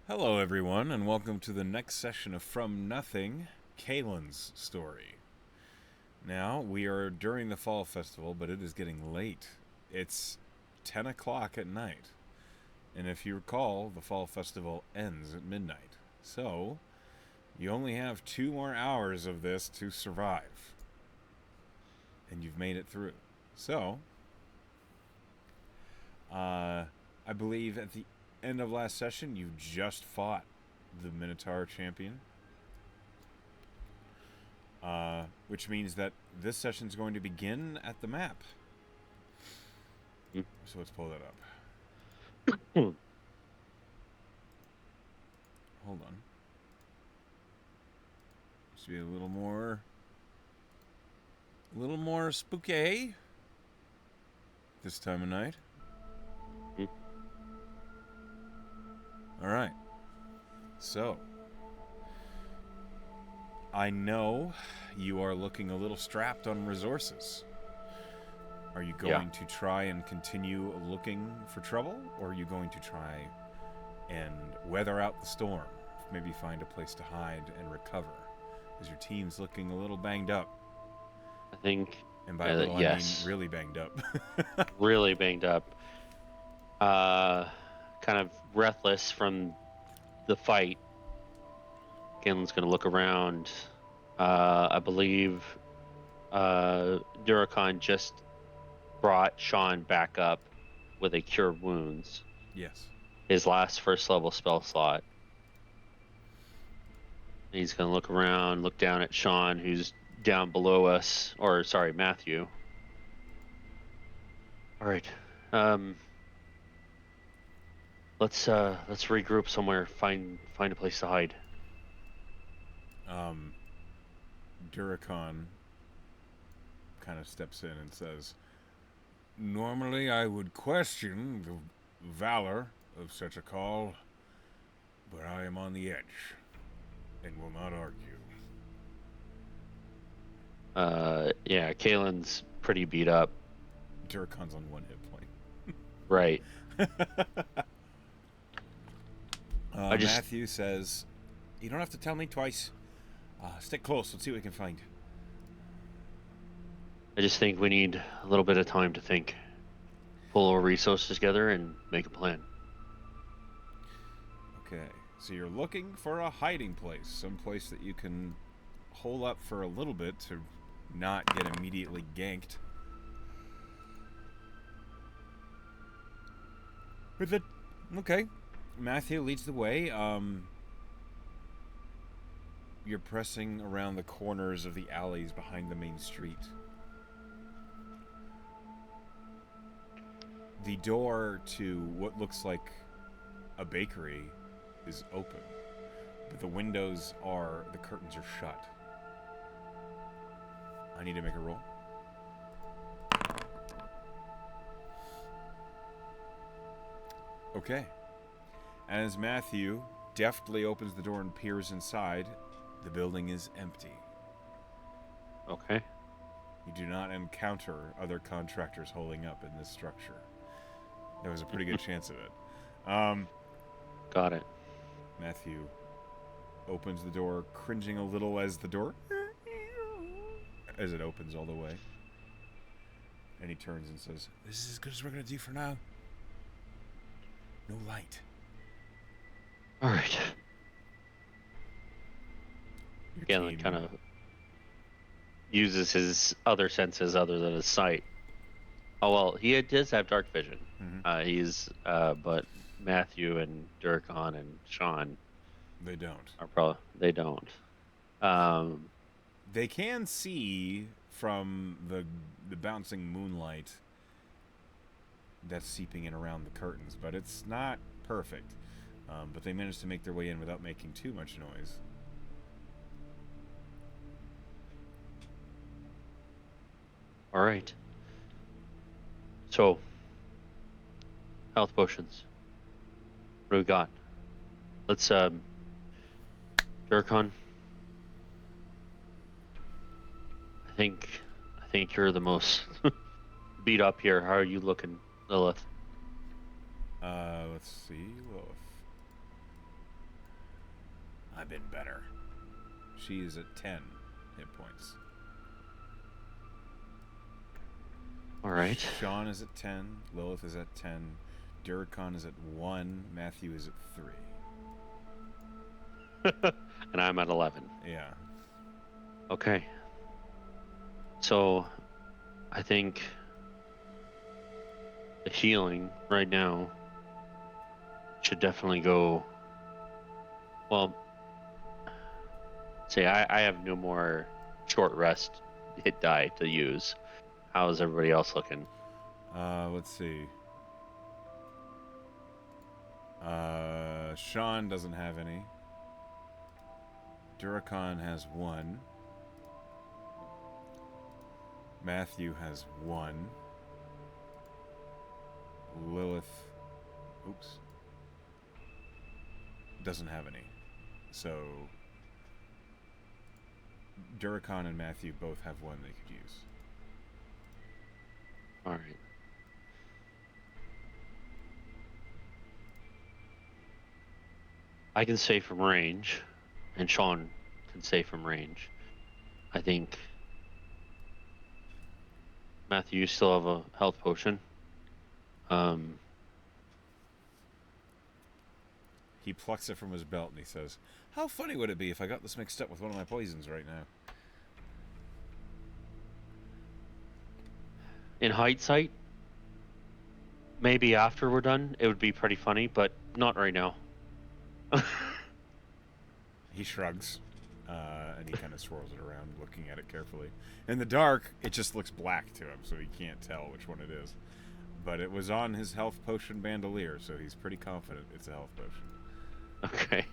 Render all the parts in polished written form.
Hello, everyone, and welcome to the next session of From Nothing, Kaelan's story. Now, we are during the Fall Festival, but it is getting late. It's 10 o'clock at night. And if you recall, the Fall Festival ends at midnight. So, you only have 2 more hours of this to survive. And you've made it through. So, I believe at the end of last session, you just fought the Minotaur champion. Which means that this session is going to begin at the map. So let's pull that up. Hold on. Just be a little more spooky this time of night. All right. So, I know you are looking a little strapped on resources. Are you going to try and continue looking for trouble, or are you going to try and weather out the storm? Maybe find a place to hide and recover, because your team's looking a little banged up. I think. And by little, yes. I mean really banged up. Really banged up. Kind of breathless from the fight. Kaelan's going to look around. I believe Duracon just brought Sean back up with a Cure Wounds. Yes. His last first level spell slot. And he's going to look around, look down at Sean, who's down below us. Or, sorry, Matthew. All right. Let's regroup somewhere. Find a place to hide. Duracon kind of steps in and says, "Normally I would question the valor of such a call, but I am on the edge and will not argue." Yeah, Kaelan's pretty beat up. Duracon's on 1 hit point. Right. Matthew says, "You don't have to tell me twice. Stick close. Let's see what we can find." I just think we need a little bit of time to think, pull our resources together, and make a plan. Okay, so you're looking for a hiding place, some place that you can hole up for a little bit to not get immediately ganked. With it, okay. Matthew leads the way. You're pressing around the corners of the alleys behind the main street. The door to what looks like a bakery is open, but the curtains are shut. I need to make a roll. Okay. As Matthew deftly opens the door and peers inside, the building is empty. Okay. You do not encounter other contractors holding up in this structure. There was a pretty good chance of it. Got it. Matthew opens the door, cringing a little as it opens all the way. And he turns and says, "This is as good as we're going to do for now. No light." All right. Kaelan kind of uses his other senses other than his sight. Oh well, he does have dark vision. Mm-hmm. But Matthew and Duracon and Sean, They don't. They don't. They can see from the bouncing moonlight that's seeping in around the curtains, but it's not perfect. But they managed to make their way in without making too much noise. All right. So, health potions. What do we got? Let's Duracon. I think you're the most beat up here. How are you looking, Lilith? Let's see, Lilith. I've been better. She is at 10 hit points. All right. Sean is at 10. Lilith is at 10. Duracon is at 1. Matthew is at 3. And I'm at 11. Yeah. Okay. So, I think the healing right now should definitely go. Well, say I have no more short rest hit die to use. How is everybody else looking? Let's see. Sean doesn't have any. Duracon has 1. Matthew has 1. Lilith, oops, doesn't have any. So Duracon and Matthew both have 1 they could use. All right. I can say from range, and Sean can say from range. I think Matthew, you still have a health potion. He plucks it from his belt and he says, "How funny would it be if I got this mixed up with one of my poisons right now?" In hindsight, maybe after we're done, it would be pretty funny, but not right now. He shrugs, and he kind of swirls it around, looking at it carefully. In the dark, it just looks black to him, so he can't tell which one it is. But it was on his health potion bandolier, so he's pretty confident it's a health potion. Okay.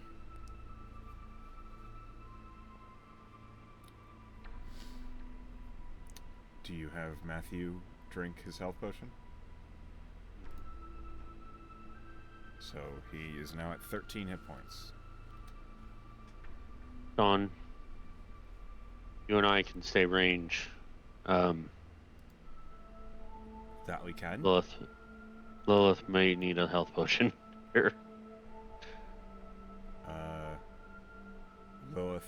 Do you have Matthew drink his health potion? So he is now at 13 hit points. Sean, you and I can stay range. That we can? Lilith may need a health potion here. Lilith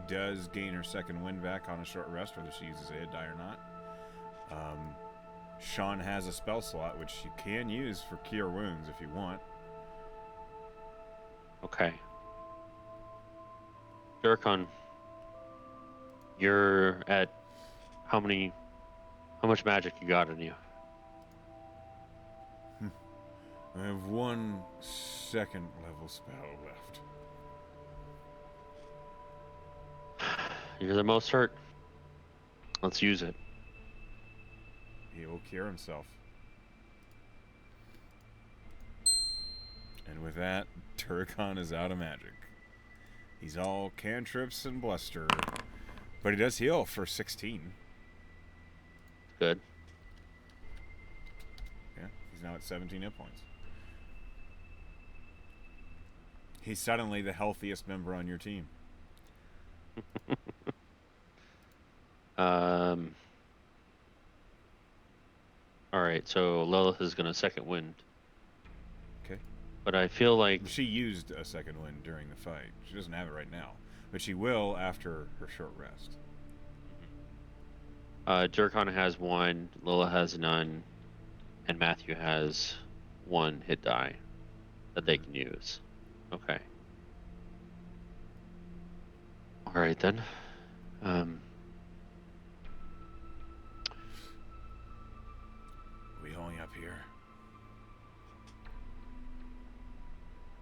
does gain her second wind back on a short rest, whether she uses a hit die or not. Sean has a spell slot, which you can use for Cure Wounds if you want. Okay. Duracon, you're at how much magic you got in you? I have 1 second level spell left. You're the most hurt. Let's use it. He will cure himself. And with that, Turrican is out of magic. He's all cantrips and bluster. But he does heal for 16. Good. Yeah, he's now at 17 hit points. He's suddenly the healthiest member on your team. All right, so Lilith is gonna second wind. Okay. But I feel like She used a second wind during the fight. She doesn't have it right now. But she will after her short rest. Duracon has 1, Lilith has none, and Matthew has 1 hit die that they can use. Okay. All right then. We only up here?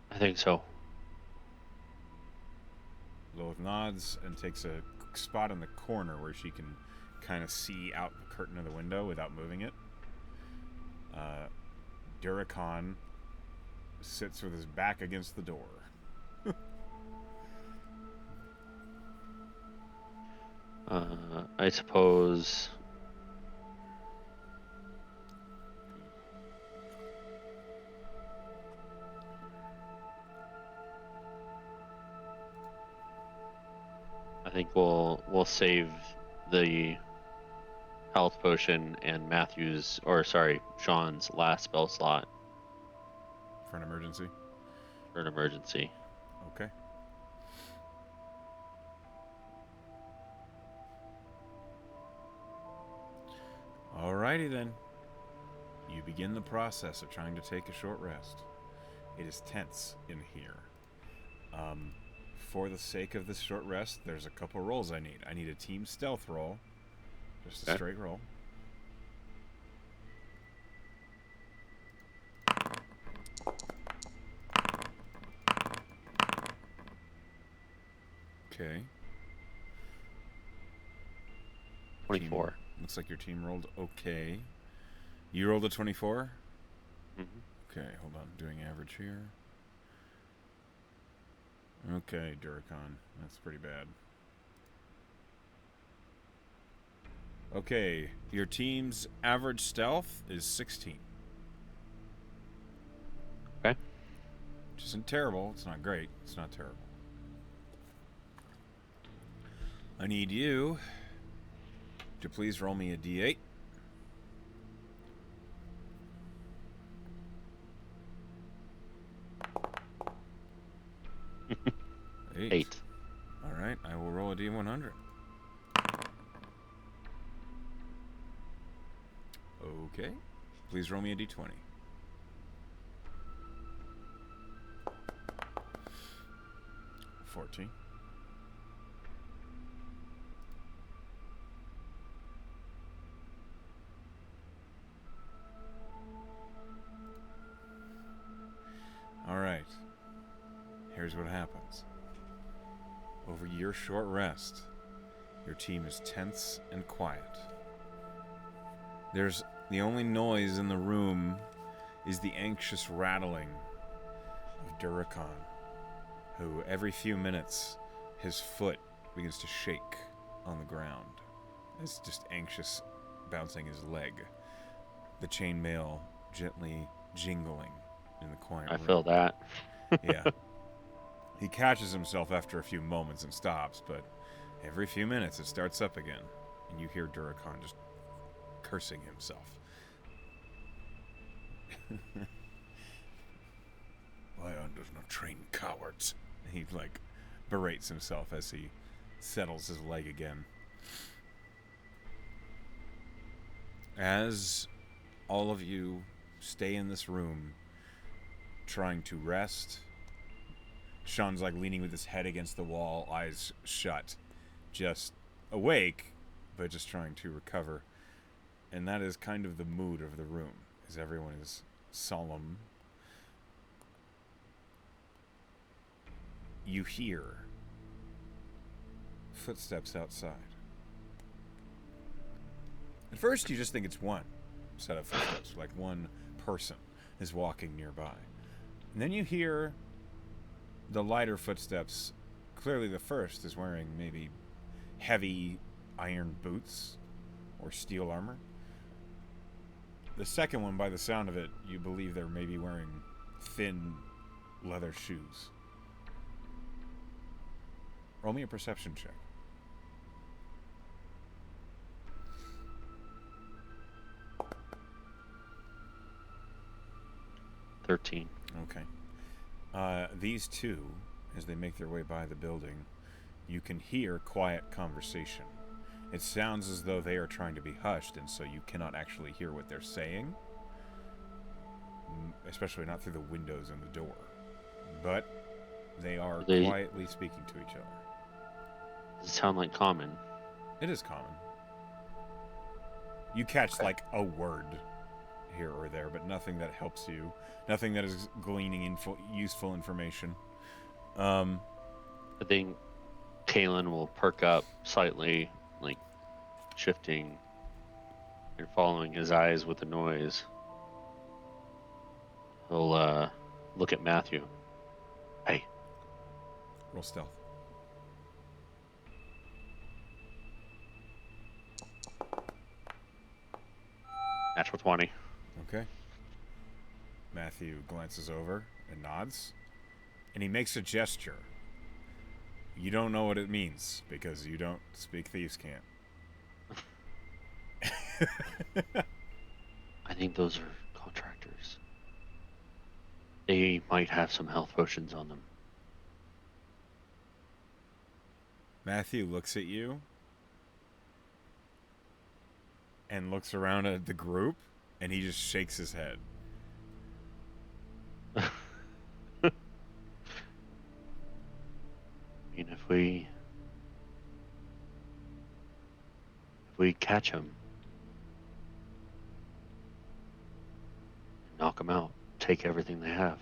I think so. Lilith nods and takes a spot in the corner where she can kind of see out the curtain of the window without moving it. Duracon sits with his back against the door. I suppose. I think we'll save the health potion and Sean's last spell slot. For an emergency? for an emergency. Okay. Alrighty then. You begin the process of trying to take a short rest. It is tense in here. Um, for the sake of this short rest, there's a couple rolls I need. I need a team stealth roll, just a Okay. straight roll. Okay. 24. Looks like your team rolled okay. You rolled a 24? Mm-hmm. Okay, hold on. Doing average here. Okay, Duracon. That's pretty bad. Okay, your team's average stealth is 16. Okay. Which isn't terrible. It's not great. It's not terrible. I need you to please roll me a d8. Eight. 8. All right, I will roll a d100. Okay. Please roll me a d20. 14. All right. Here's what happens. Over your short rest, your team is tense and quiet. There's the only noise in the room is the anxious rattling of Duracon, who every few minutes his foot begins to shake on the ground. It's just anxious bouncing his leg. The chainmail gently jingling in the quiet I room. feel that. Yeah. He catches himself after a few moments and stops, but every few minutes it starts up again, and you hear Duracon just cursing himself. Lion does not train cowards. He, berates himself as he settles his leg again. As all of you stay in this room, trying to rest, Sean's leaning with his head against the wall, eyes shut, just awake, but just trying to recover. And that is kind of the mood of the room, as everyone is solemn. You hear footsteps outside. At first, you just think it's one set of footsteps, like one person is walking nearby. And then you hear the lighter footsteps. Clearly, the first is wearing maybe heavy iron boots or steel armor. The second one, by the sound of it, you believe they're maybe wearing thin leather shoes. Roll me a perception check. 13. Okay. These two, as they make their way by the building, you can hear quiet conversation. It sounds as though they are trying to be hushed, and so you cannot actually hear what they're saying, especially not through the windows and the door. But they are quietly speaking to each other. Does it sound like common? It is common. You catch a word here or there, but nothing that helps you. Nothing that is gleaning useful information. I think Kaelan will perk up slightly, shifting and following his eyes with the noise. He'll look at Matthew. Hey. Roll stealth. Natural 20. Okay. Matthew glances over and nods, and he makes a gesture. You don't know what it means because you don't speak thieves' cant. I think those are contractors. They might have some health potions on them. Matthew looks at you and looks around at the group, and he just shakes his head. I mean, if we catch them, knock them out, take everything they have.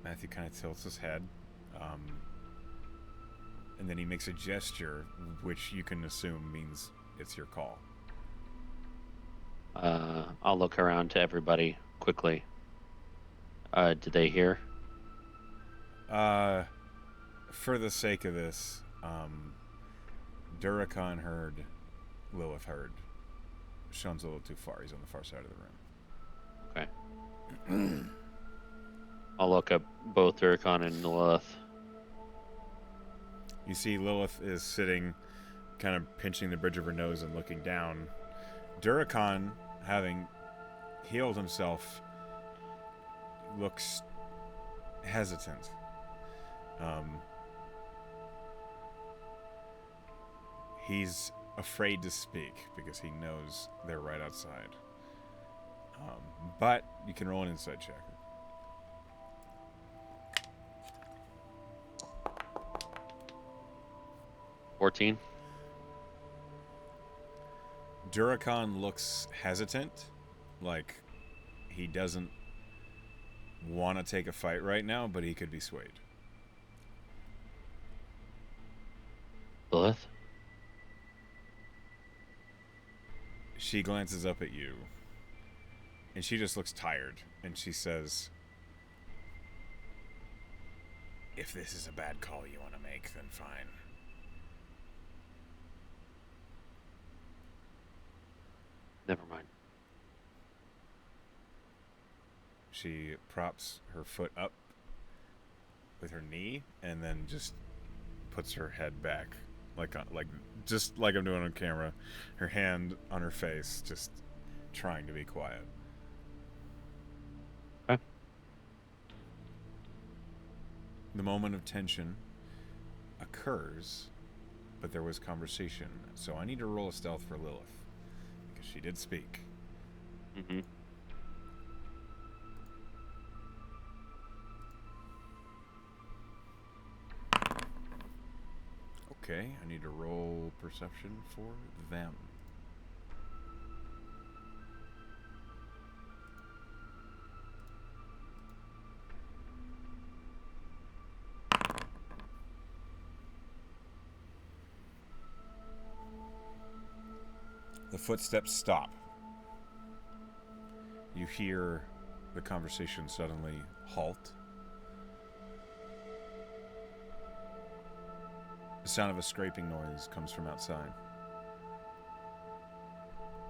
Matthew kind of tilts his head, and then he makes a gesture, which you can assume means it's your call. I'll look around to everybody quickly. Did they hear? For the sake of this, Durakan heard, Lilith heard. Sean's a little too far. He's on the far side of the Okay. I'll look up both Duricon and Lilith. You see Lilith is sitting, kind of pinching the bridge of her nose and looking down. Durakan, having healed himself, looks hesitant. He's afraid to speak because he knows they're right outside. But you can roll an insight check. $14. Durakan looks hesitant, like he doesn't want to take a fight right now, but he could be swayed. Lilith? She glances up at you, and she just looks tired, and she says, "If this is a bad call you want to make, then fine." Never mind. She props her foot up with her knee, and then just puts her head back, just like I'm doing on camera. Her hand on her face, just trying to be quiet. Okay. The moment of tension occurs, but there was conversation, so I need to roll a stealth for Lilith, because she did speak. Mm-hmm. Okay, I need to roll perception for them. The footsteps stop. You hear the conversation suddenly halt. The sound of a scraping noise comes from outside.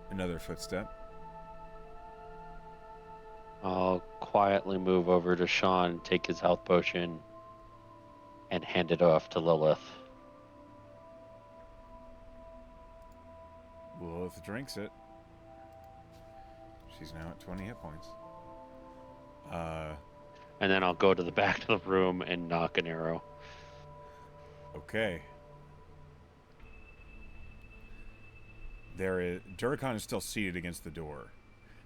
Another footstep. I'll quietly move over to Sean, take his health potion, and hand it off to Lilith. Lilith drinks it. She's now at 20 hit points. And then I'll go to the back of the room and knock an arrow. Okay. Durakan is still seated against the door,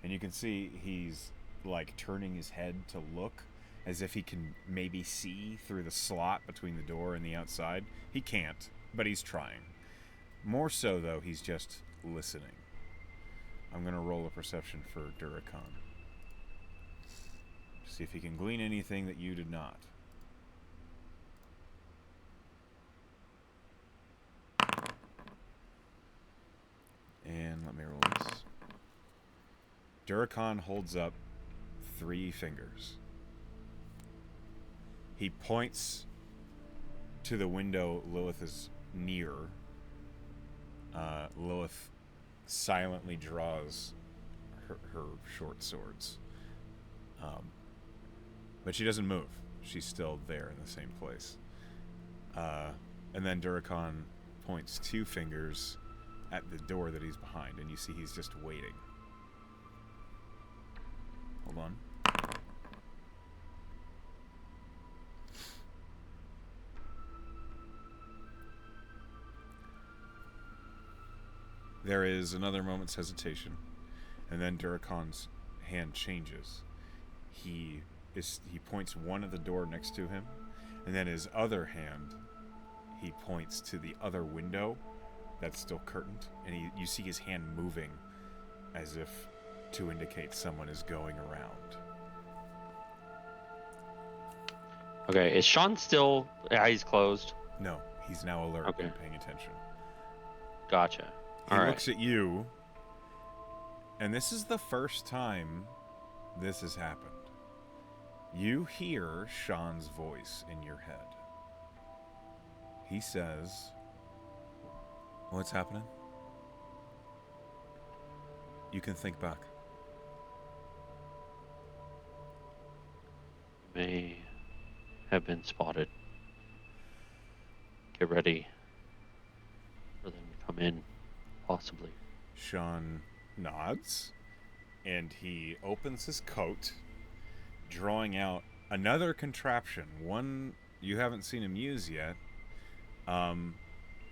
and you can see he's like turning his head to look as if he can maybe see through the slot between the door and the outside. He can't, but he's trying. More so though, he's just listening. I'm gonna roll a perception for Durakan. See if he can glean anything that you did not. And let me roll this. Durakan holds up 3 fingers. He points to the window Lilith is near. Lilith silently draws her short swords. But she doesn't move. She's still there in the same place. And then Durakan points 2 fingers at the door that he's behind, and you see he's just waiting. There is another moment's hesitation, and then Durakan's hand changes. He points one at the door next to him, and then his other hand he points to the other window that's still curtained, and you see his hand moving as if to indicate someone is going around. Okay, is Sean still eyes closed? No, he's now alert Okay. and paying attention. Gotcha. He All right. looks at you, and this is the first time this has happened. You hear Sean's voice in your head. He says, "What's happening? You can think back." May have been spotted. Get ready for them to come in, possibly. Sean nods, and he opens his coat, drawing out another contraption, one you haven't seen him use yet.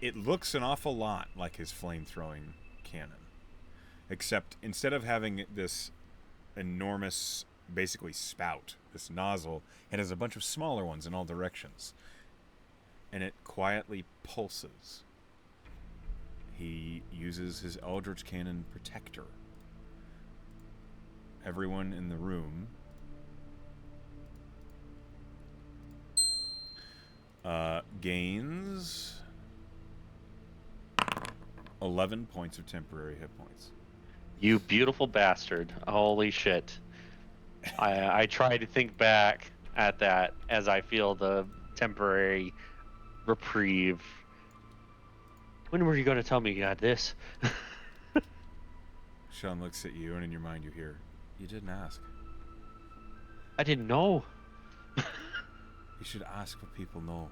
It looks an awful lot like his flame-throwing cannon, except instead of having this enormous, basically spout, this nozzle, it has a bunch of smaller ones in all directions, and it quietly pulses. He uses his Eldritch Cannon Protector. Everyone in the room gains 11 points of temporary hit points. You beautiful bastard. Holy shit. I try to think back at that as I feel the temporary reprieve. When were you going to tell me you had this? Sean looks at you, and in your mind you hear, "You didn't ask. I didn't know. You should ask what people know."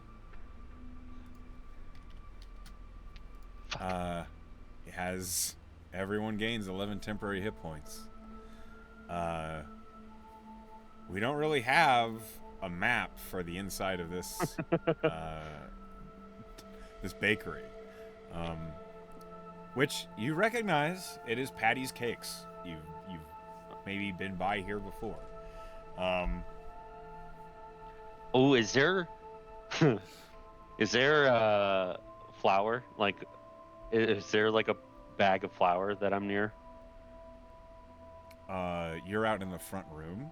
It has... Everyone gains 11 temporary hit points. We don't really have a map for the inside of this this bakery, which you recognize. It is Patty's Cakes. You've maybe been by here before. Oh, is there flour? Like, is there like a bag of flour that I'm near? You're out in the front room.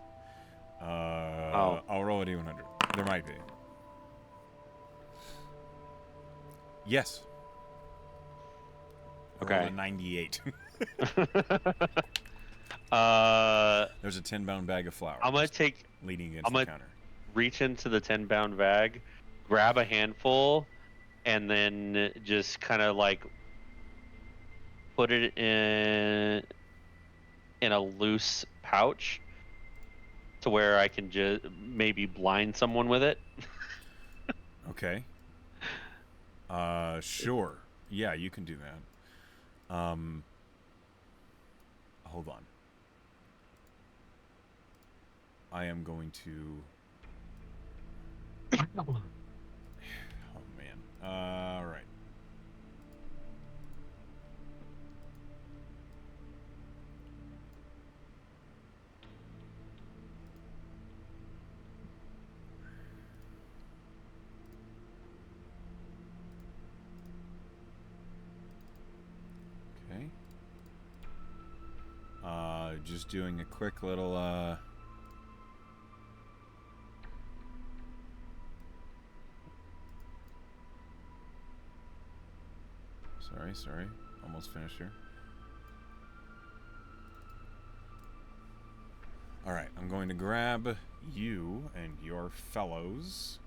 Oh. I'll roll a d100. There might be. Yes. I rolled Okay. a 98. There's a 10-pound bag of flour. I'm gonna leaning against the counter. reach into the 10-pound bag, grab a handful, and then just kind of like put it in a loose pouch to where I can just maybe blind someone with it. Okay. Sure. Yeah, you can do that. Hold on. I am going to... Oh, man. All right. Okay. Just doing a quick little, Sorry. Almost finished here. Alright, I'm going to grab you and your fellows.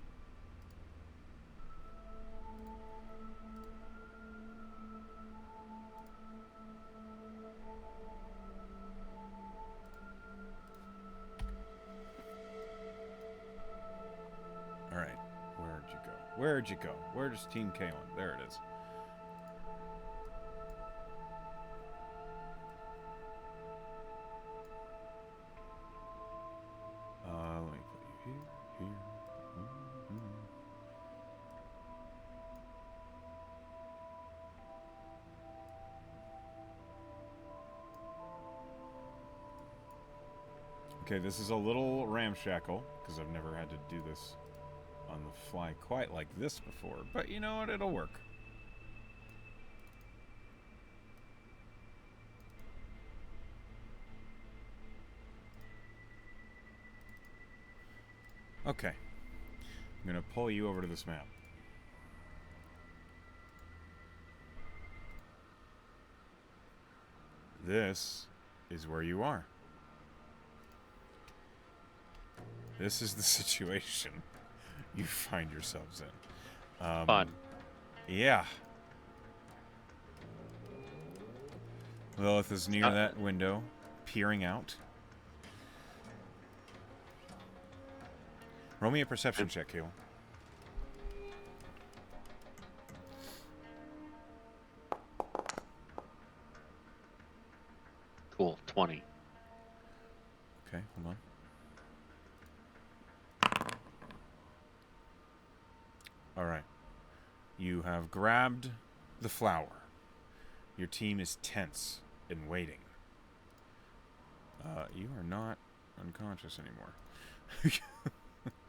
Alright, where'd you go? Where's Team Kaelan? There it is. Let me put you here. Okay, this is a little ramshackle, because I've never had to do this on the fly quite like this before. But you know what? It'll work. Okay. I'm going to pull you over to this map. This is where you are. This is the situation you find yourselves in. Fun. Yeah. Lilith is near that window, peering out. Roll me a perception check, Kaelan. Cool. 20. Okay, hold on. All right. You have grabbed the flower. Your team is tense and waiting. You are not unconscious anymore.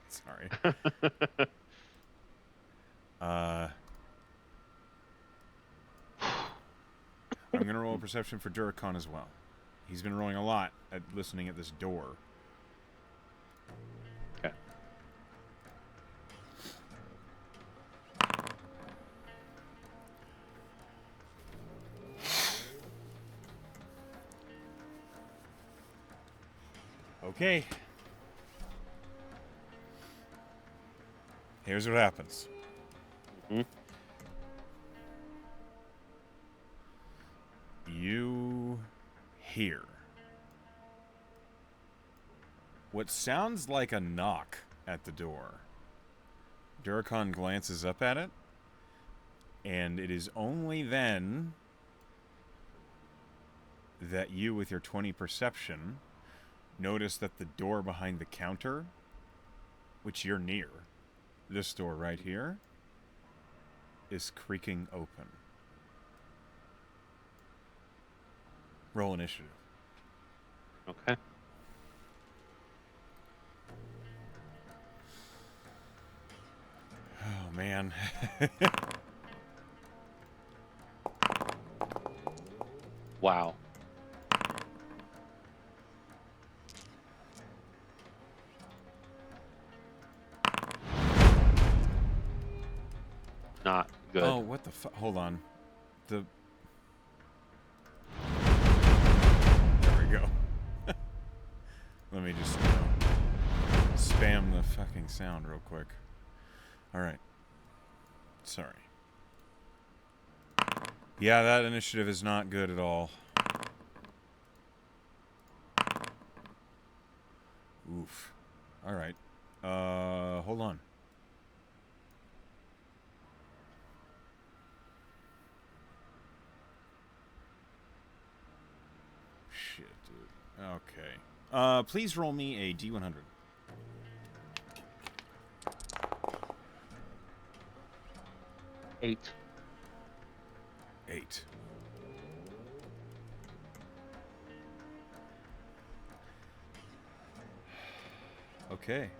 Sorry. I'm going to roll a perception for Duracon as well. He's been rolling a lot at listening at this door. Okay. Okay. Here's what happens. Mm-hmm. You hear what sounds like a knock at the door. Duracon glances up at it, and it is only then that you, with your 20 perception, notice that the door behind the counter, which you're near, this door right here, is creaking open. Roll initiative. Okay. Oh, man. Wow. Not good. Oh, what the fuck? Hold on. There we go. Let me just spam the fucking sound real quick. Alright. Sorry. Yeah, that initiative is not good at all. Oof. Alright. Hold on. Shit, dude. Okay. Please roll me a D100. 8. 8. Okay.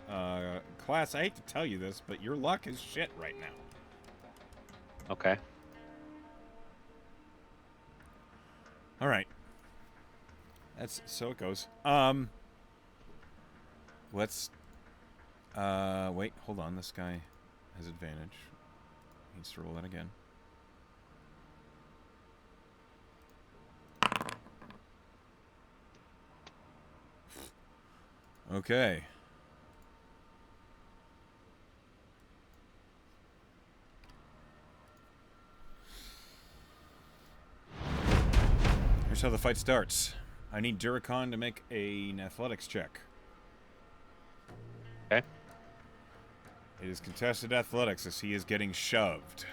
Class, I hate to tell you this, but your luck is shit right now. Okay. All right. That's so it goes. Let's wait, hold on. This guy has advantage. Needs to roll that again. Okay. Here's how the fight starts. I need Duracon to make an athletics check. Okay. It is contested athletics as he is getting shoved.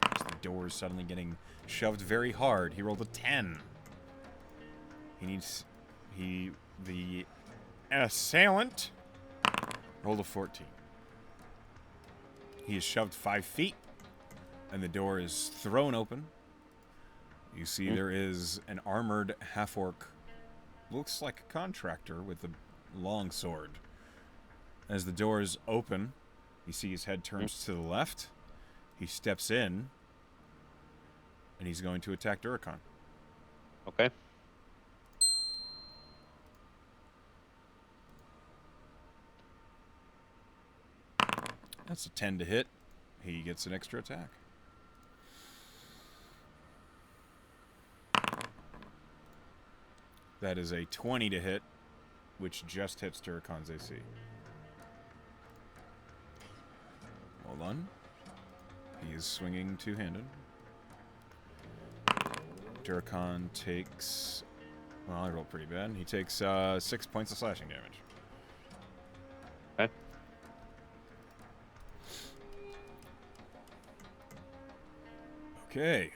As the door is suddenly getting shoved very hard. He rolled a 10. The assailant rolled a 14. He is shoved 5 feet, and the door is thrown open. You see there is an armored half-orc looks like a contractor with a long sword. As the doors open, you see his head turns to the left. He steps in, and he's going to attack Durakan. Okay. That's a 10 to hit. He gets an extra attack. That is a 20 to hit, which just hits Durakan's AC. Hold on. He is swinging two-handed. Durakan takes... Well, I rolled pretty bad. He takes 6 points of slashing damage. Okay. Okay.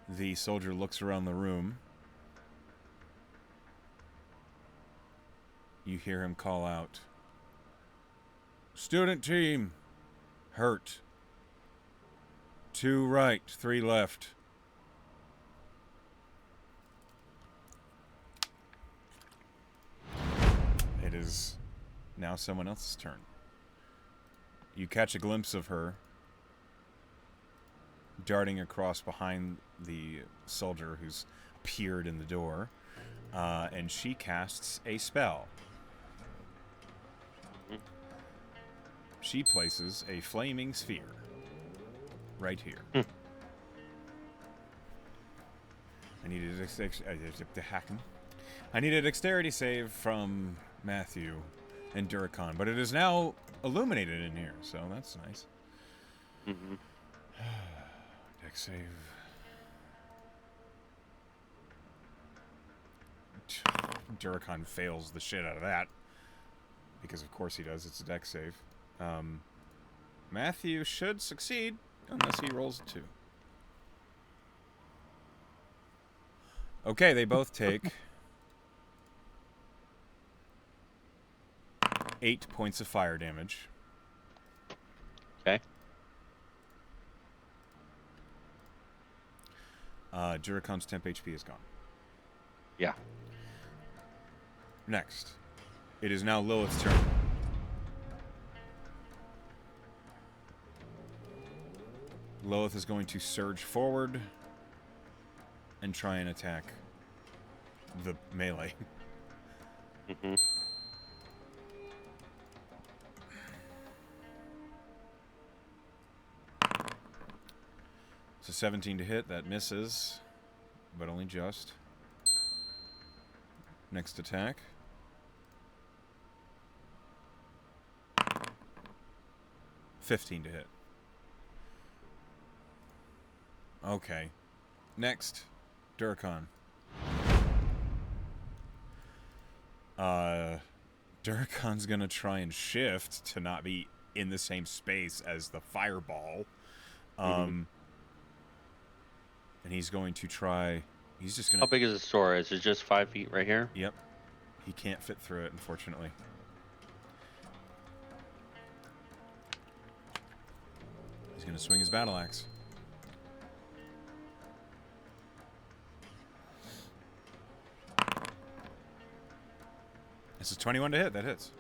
The soldier looks around the room. You hear him call out, "Student team, hurt. 2 right, 3 left." It is now someone else's turn. You catch a glimpse of her darting across behind the soldier who's appeared in the door, and she casts a spell. She places a flaming sphere right here. I need a dexterity save from Matthew and Durakan, but it is now illuminated in here, so that's nice. Mm-hmm. Dex save. Durakan fails the shit out of that. Because of course he does, it's a dex save. Matthew should succeed, unless he rolls a 2. Okay, they both take 8 points of fire damage. Okay. Durakan's temp HP is gone. Yeah. Next. It is now Lilith's turn. Lilith is going to surge forward and try and attack the melee. Mm-hmm. So 17 to hit, that misses, but only just. Next attack. $15 to hit. Okay. Next, Durakan. Durakan's gonna try and shift to not be in the same space as the fireball. And he's going to try... He's just gonna... How big is the store? Is it just 5 feet right here? Yep. He can't fit through it, unfortunately. He's gonna swing his battle axe. This is 21 to hit. That hits.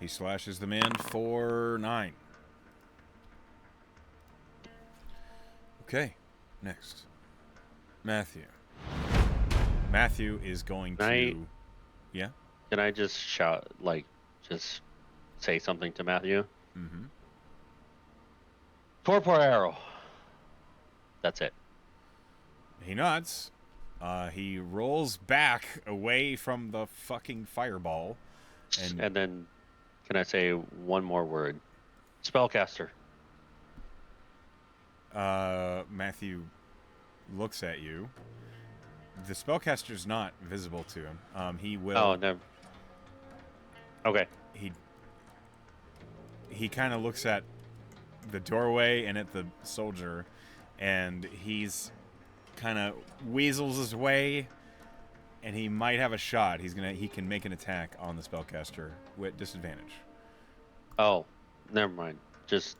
He slashes the man for 9. Okay, next. Matthew. Matthew is going to... Yeah? Can I just shout, just say something to Matthew? Mm-hmm. Torpor arrow. That's it. He nods. He rolls back away from the fucking fireball. And then, can I say one more word? Spellcaster. Matthew looks at you. The spellcaster's not visible to him. He will... Oh, never. Okay. He kind of looks at the doorway and at the soldier, and he's kind of weasels his way, and he might have a shot. He can make an attack on the spellcaster with disadvantage. Oh, never mind. Just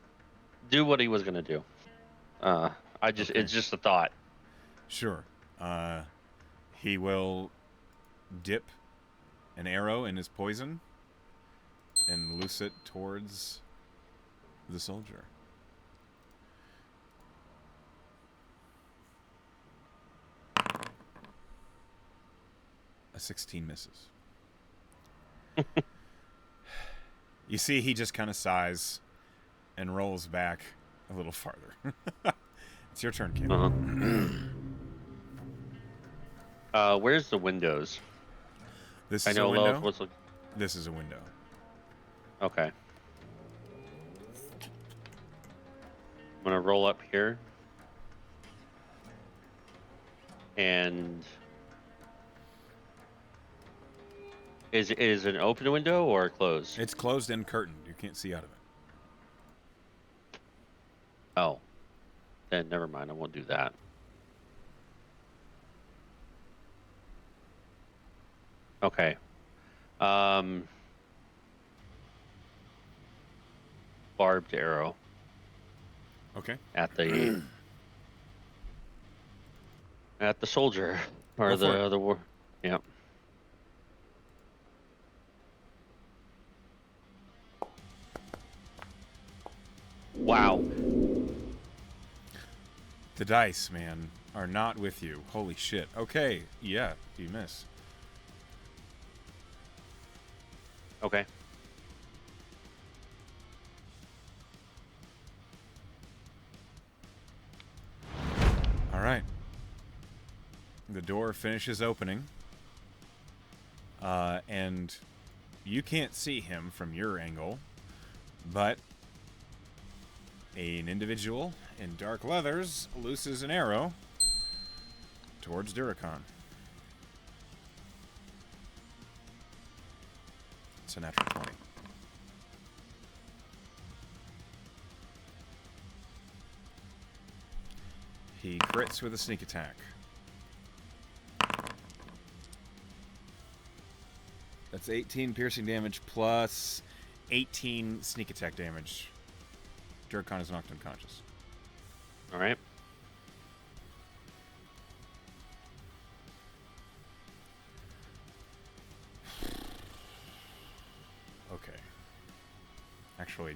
do what he was gonna do. It's Okay. just a thought. Sure. He will dip an arrow in his poison and loose it towards the soldier. A 16 misses. You see, he just kind of sighs and rolls back a little farther. It's your turn, Kaelan. Where's the windows? This I is a know Lilith window. was. This is a window. Okay. I'm gonna roll up here. And is it an open window or closed? It's closed and curtained. You can't see out of it. Oh, then never mind. I won't do that. Okay. Barbed arrow Okay. at the soldier or Go for it. the war. Yep. Wow. The dice, man, are not with you. Holy shit. Okay. Yeah, you miss. Okay. All right. The door finishes opening. And you can't see him from your angle, but an individual in dark leathers looses an arrow towards Duracon. It's a natural 20. He crits with a sneak attack. That's 18 piercing damage plus 18 sneak attack damage. Duracon is knocked unconscious. All right. Okay. Actually,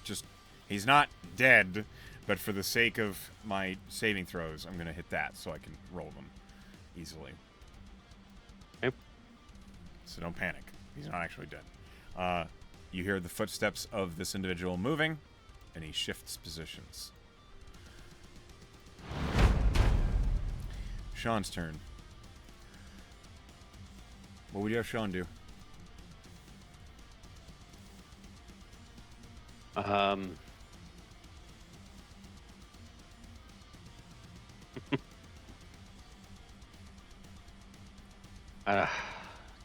just he's not dead, but for the sake of my saving throws, I'm going to hit that so I can roll them easily. Okay. So don't panic. He's not actually dead. You hear the footsteps of this individual moving, and he shifts positions. Sean's turn. What would you have Sean do? Um.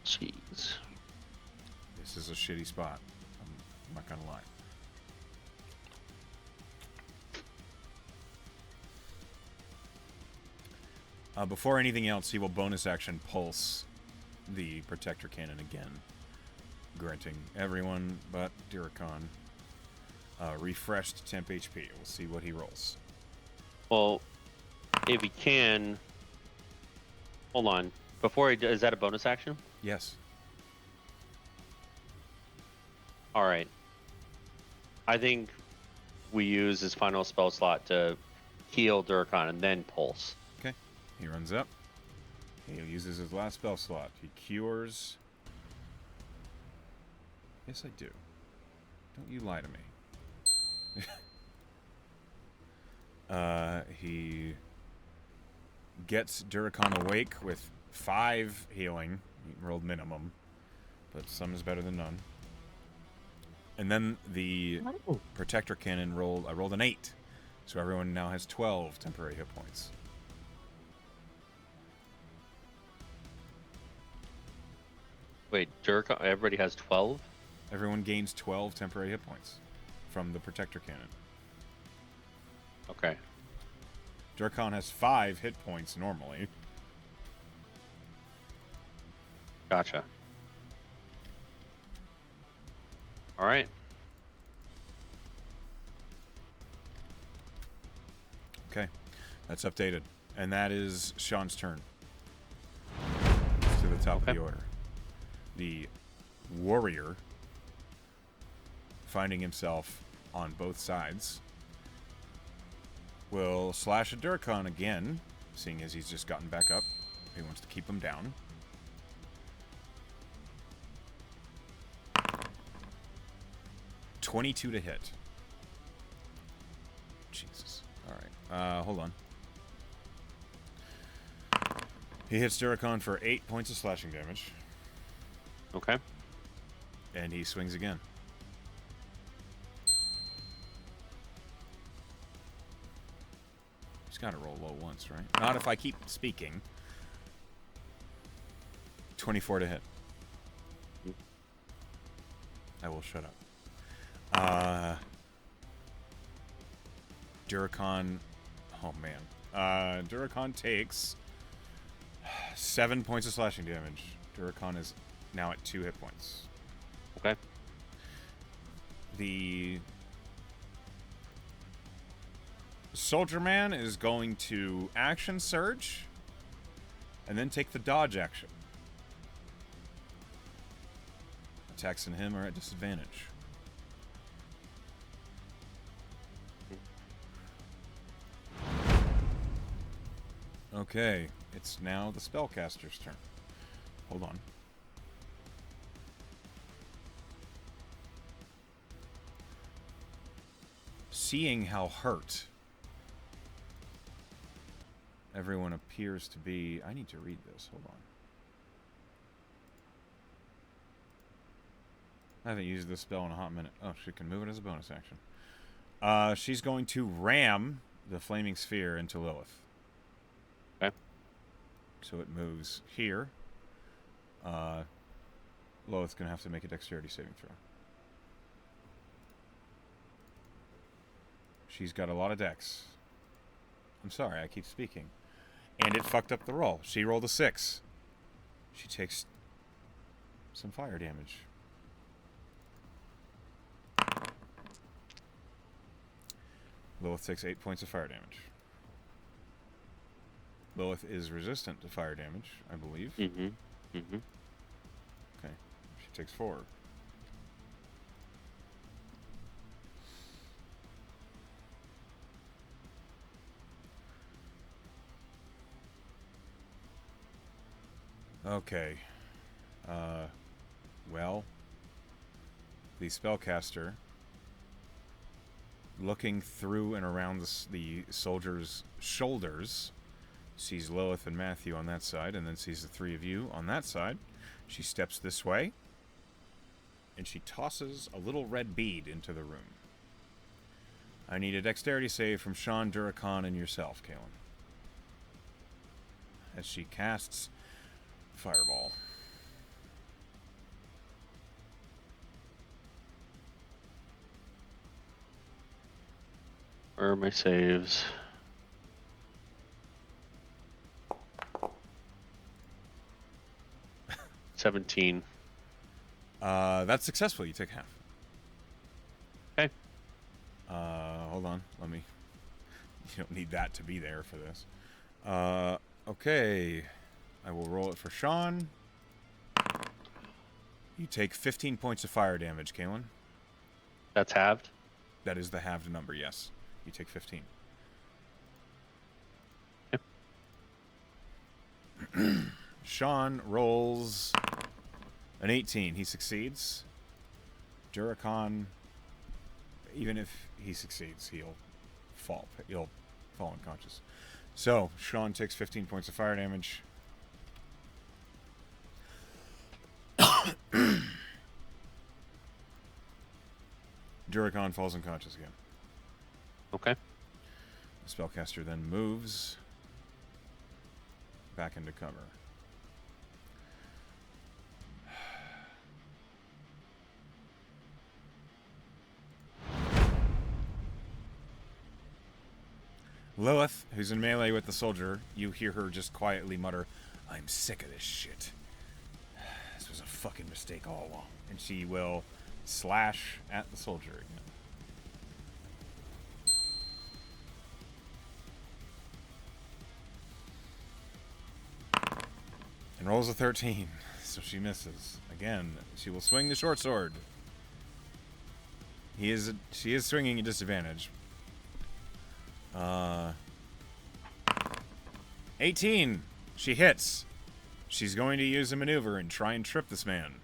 Jeez. This is a shitty spot. I'm not gonna lie. Before anything else, he will bonus action pulse the protector cannon again, granting everyone but Duracon refreshed temp HP. We'll see what he rolls. Well, if he can, hold on. Before he is that a bonus action? Yes. All right. I think we use his final spell slot to heal Duracon and then pulse. Okay. He runs up. He uses his last spell slot. He cures. Yes, I do. Don't you lie to me. He gets Duracon awake with 5 healing. He rolled minimum, but some is better than none. And then the protector cannon rolled. I rolled an 8, so everyone now has 12 temporary hit points. Wait, Duracon, everybody has 12? Everyone gains 12 temporary hit points from the protector cannon. Okay. Duracon has 5 hit points normally. Gotcha. All right. Okay, that's updated. And that is Sean's turn. To the top of the order. The warrior, finding himself on both sides, will slash at Durkon again, seeing as he's just gotten back up. He wants to keep him down. $22 to hit. Jesus. Alright. Hold on. He hits Durkon for 8 points of slashing damage. Okay. And he swings again. He's got to roll low once, right? Not if I keep speaking. 24 to hit. I will shut up. Durkon... Oh, man. Durkon takes 7 points of slashing damage. Durkon is now at 2 hit points. Okay. The soldier man is going to action surge and then take the dodge action. Attacks on him are at disadvantage. Okay, it's now the spellcaster's turn. Hold on. Seeing how hurt everyone appears to be... I need to read this. Hold on. I haven't used this spell in a hot minute. Oh, she can move it as a bonus action. She's going to ram the flaming sphere into Lilith. Okay. So it moves here. Lilith's going to have to make a dexterity saving throw. She's got a lot of dex. I'm sorry, I keep speaking. And it fucked up the roll. She rolled a 6. She takes some fire damage. Lilith takes 8 points of fire damage. Lilith is resistant to fire damage, I believe. Mm-hmm. Mm-hmm. Okay. She takes 4. Okay. Well, the spellcaster, looking through and around the soldier's shoulders, sees Lilith and Matthew on that side, and then sees the 3 of you on that side. She steps this way, and she tosses a little red bead into the room. I need a dexterity save from Sean, Durkon, and yourself, Kaelan. As she casts Fireball. Where are my saves? $17. That's successful. You take half. Okay. Hold on. Let me... You don't need that to be there for this. Okay. I will roll it for Sean. You take 15 points of fire damage, Kaelan. That's halved? That is the halved number, yes. You take 15. Yep. Sean rolls an 18. He succeeds. Durkon, even if he succeeds, he'll fall. He'll fall unconscious. So, Sean takes 15 points of fire damage. Durkon falls unconscious again. Okay. The spellcaster then moves back into cover. Lilith, who's in melee with the soldier, you hear her just quietly mutter, "I'm sick of this shit. This was a fucking mistake all along." And she will slash at the soldier again. And rolls a 13, so she misses. Again, she will swing the short sword. She is swinging a disadvantage. 18. She hits. She's going to use a maneuver and try and trip this man.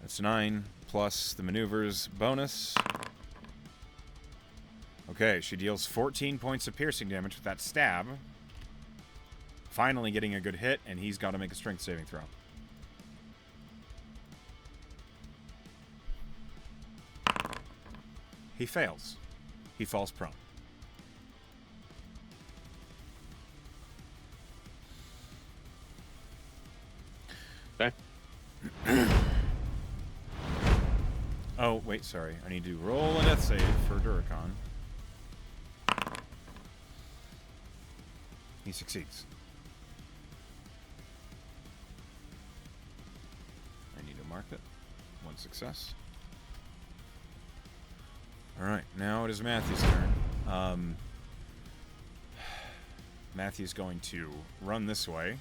That's 9 plus the maneuver's bonus. Okay, she deals 14 points of piercing damage with that stab. Finally getting a good hit, and he's got to make a strength saving throw. He fails. He falls prone. Okay. Oh, wait, sorry. I need to roll a death save for Duracon. He succeeds. I need to mark it. 1 success. Alright, now it is Matthew's turn. Matthew's going to run this way.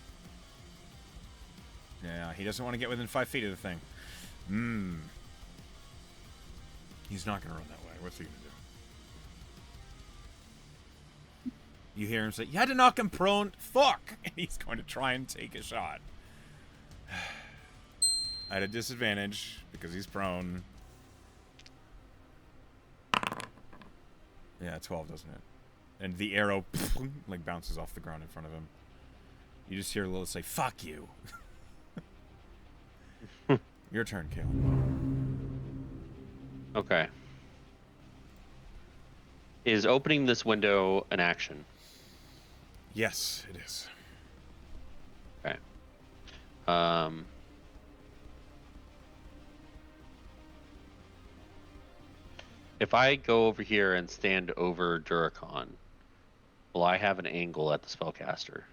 Yeah, he doesn't want to get within 5 feet of the thing. He's not going to run that way. What's he going to do? You hear him say, "You had to knock him prone. Fuck!" And he's going to try and take a shot. At a disadvantage because he's prone. Yeah, 12 doesn't it? And the arrow like bounces off the ground in front of him. You just hear Lilith say, "Fuck you." Your turn, Kaelan. Okay. Is opening this window an action? Yes, it is. Okay. If I go over here and stand over Duracon, will I have an angle at the spellcaster?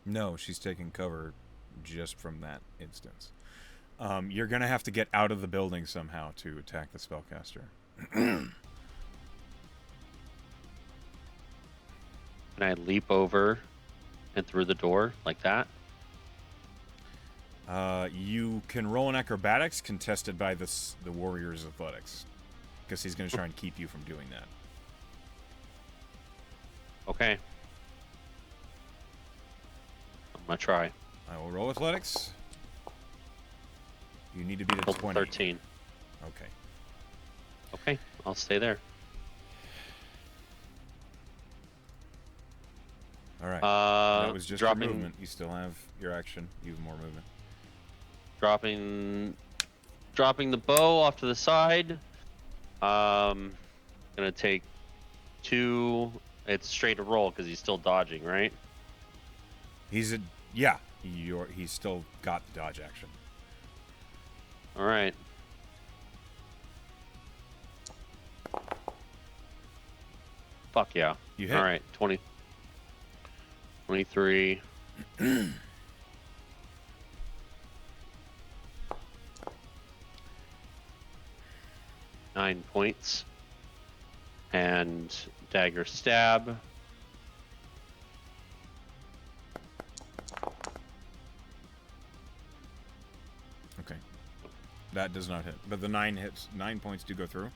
No, she's taking cover just from that instance. You're going to have to get out of the building somehow to attack the spellcaster. Can I leap over and through the door like that? You can roll an acrobatics contested by the warrior's athletics. Because he's going to try and keep you from doing that. Okay. I'm going to try. I will roll athletics. You need to beat a 20. 13. Okay. Okay, I'll stay there. All right. That was just dropping, your movement. You still have your action. You have more movement. Dropping the bow off to the side. Gonna take 2. It's straight to roll because he's still dodging, right? He's still got the dodge action. All right. Fuck yeah. You hit. All right, 20. 23. 9 points. And dagger stab. Okay. That does not hit. But the 9 hits. 9 points do go through.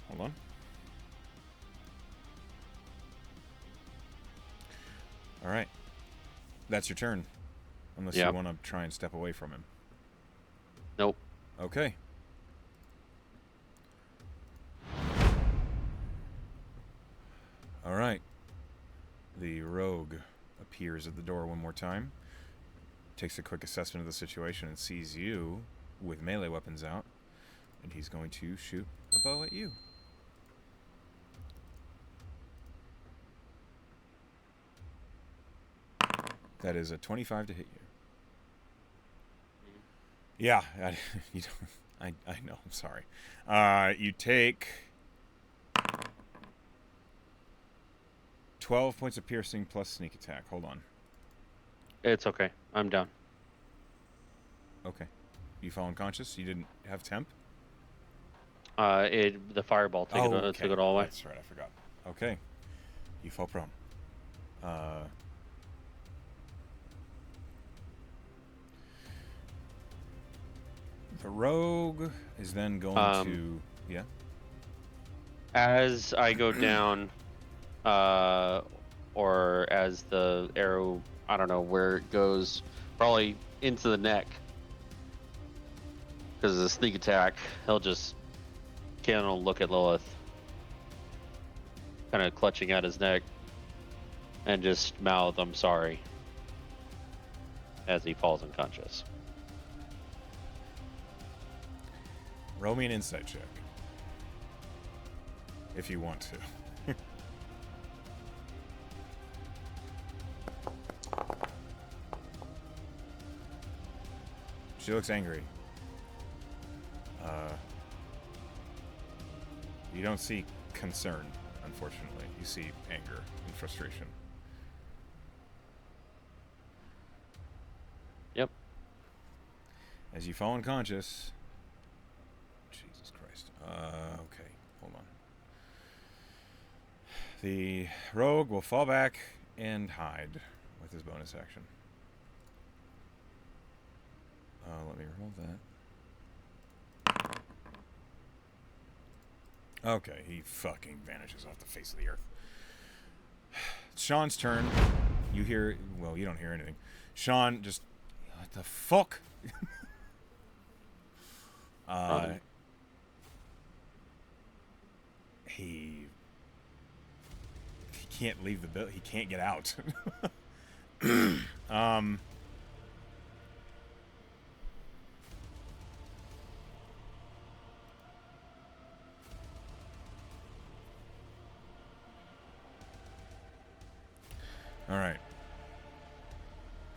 Hold on. All right. That's your turn. Unless you want to try and step away from him. Nope. Okay. All right. The rogue appears at the door one more time. Takes a quick assessment of the situation and sees you with melee weapons out. And he's going to shoot a bow at you. That is a 25 to hit you. Yeah, I know. I'm sorry. You take 12 points of piercing plus sneak attack. Hold on. It's okay. I'm down. Okay. You fall unconscious? You didn't have temp? The fireball took it all away. That's right. I forgot. Okay. You fall prone. The rogue is then going to... Yeah? As I go down, or as the arrow, I don't know where it goes, probably into the neck. Because of the sneak attack, he'll just kind of look at Lilith, kind of clutching at his neck, and just mouth, "I'm sorry," as he falls unconscious. Roll me an insight check. If you want to. She looks angry. You don't see concern, unfortunately. You see anger and frustration. Yep. As you fall unconscious... Jesus Christ. Okay, hold on. The rogue will fall back and hide with his bonus action. Let me roll that. Okay, he fucking vanishes off the face of the earth. It's Sean's turn. You hear... Well, you don't hear anything. Sean just... What the fuck? He can't leave the building. He can't get out. All right.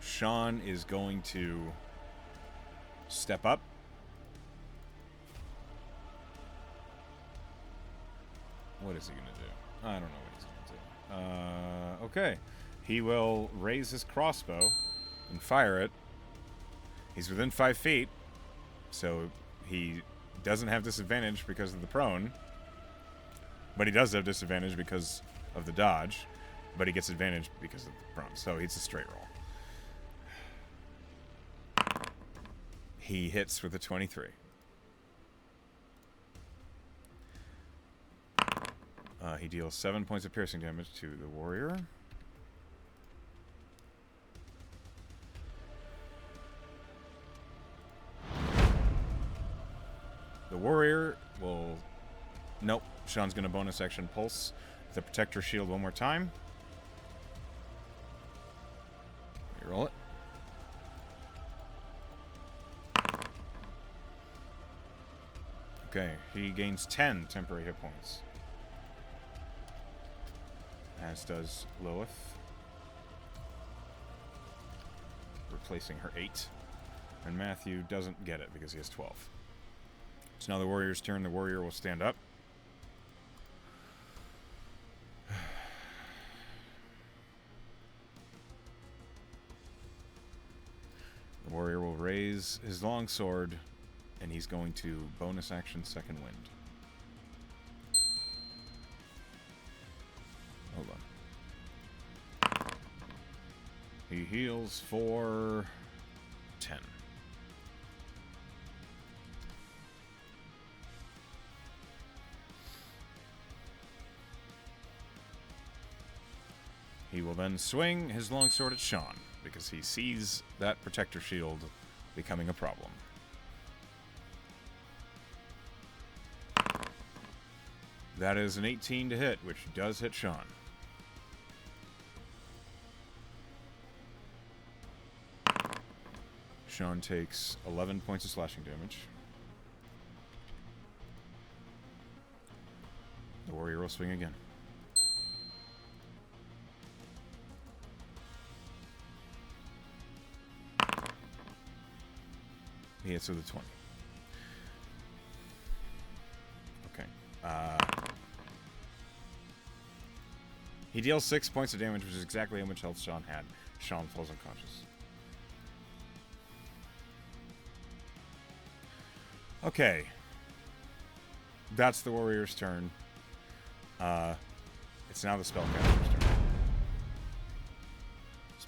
Sean is going to step up. What is he going to do? I don't know what he's going to do. Okay. He will raise his crossbow and fire it. He's within 5 feet, so he doesn't have disadvantage because of the prone. But he does have disadvantage because of the dodge. But he gets advantage because of the prone. So it's a straight roll. He hits with a 23. He deals 7 points of piercing damage to the warrior. The warrior will... Nope. Sean's going to bonus action pulse the protector shield one more time. Roll it. Okay, he gains 10 temporary hit points. As does Lilith. Replacing her 8. And Matthew doesn't get it because he has 12. It's now the warrior's turn. The warrior will stand up. The warrior will raise his longsword, and he's going to bonus action second wind. Hold on. He heals for 10. He will then swing his longsword at Sean, because he sees that protector shield becoming a problem. That is an 18 to hit, which does hit Sean. Sean takes 11 points of slashing damage. The warrior will swing again. He hits with a 20. Okay. He deals 6 points of damage, which is exactly how much health Sean had. Sean falls unconscious. Okay. That's the warrior's turn. It's now the spellcaster's turn.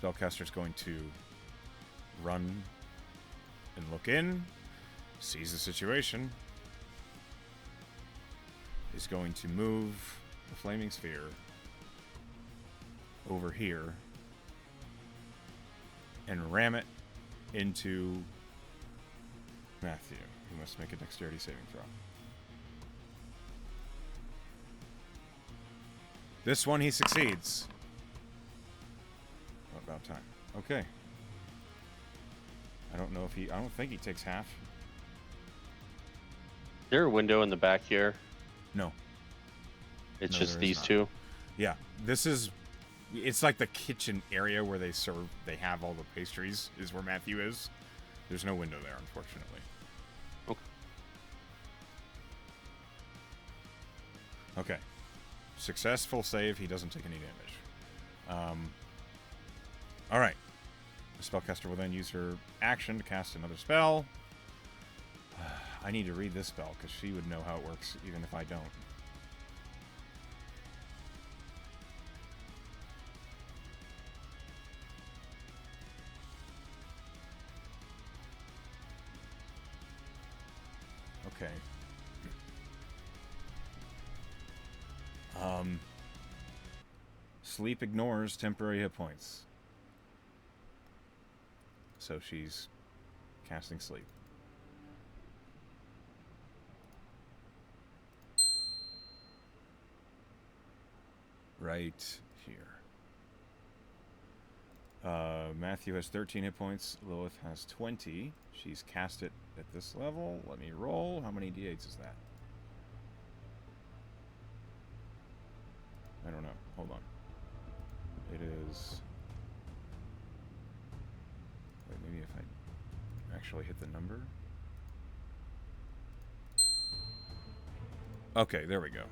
Spellcaster's going to run and look in, sees the situation. Is going to move the flaming sphere over here and ram it into Matthew, who must make a dexterity saving throw. This one he succeeds. Oh, about time. Okay. I don't think he takes half. Is there a window in the back here? No. It's No, just there is these not. two? Yeah. It's like the kitchen area where they have all the pastries is where Matthew is. There's no window there, unfortunately. Okay. Successful save. He doesn't take any damage. All right. The spellcaster will then use her action to cast another spell. I need to read this spell because she would know how it works even if I don't. Okay. Sleep ignores temporary hit points. So she's casting sleep. Right here. Matthew has 13 hit points. Lilith has 20. She's cast it at this level. Let me roll. How many d8s is that? I don't know. Hold on. It is... Wait, maybe if I actually hit the number? Okay, there we go.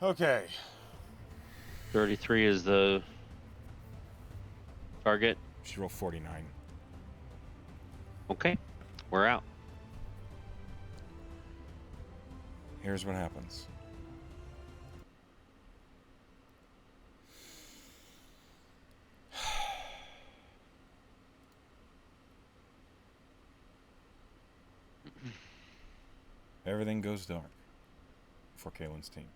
Okay. 33 is the target. She rolled 49. Okay, we're out. Here's what happens. Everything goes dark for Kaelan's team.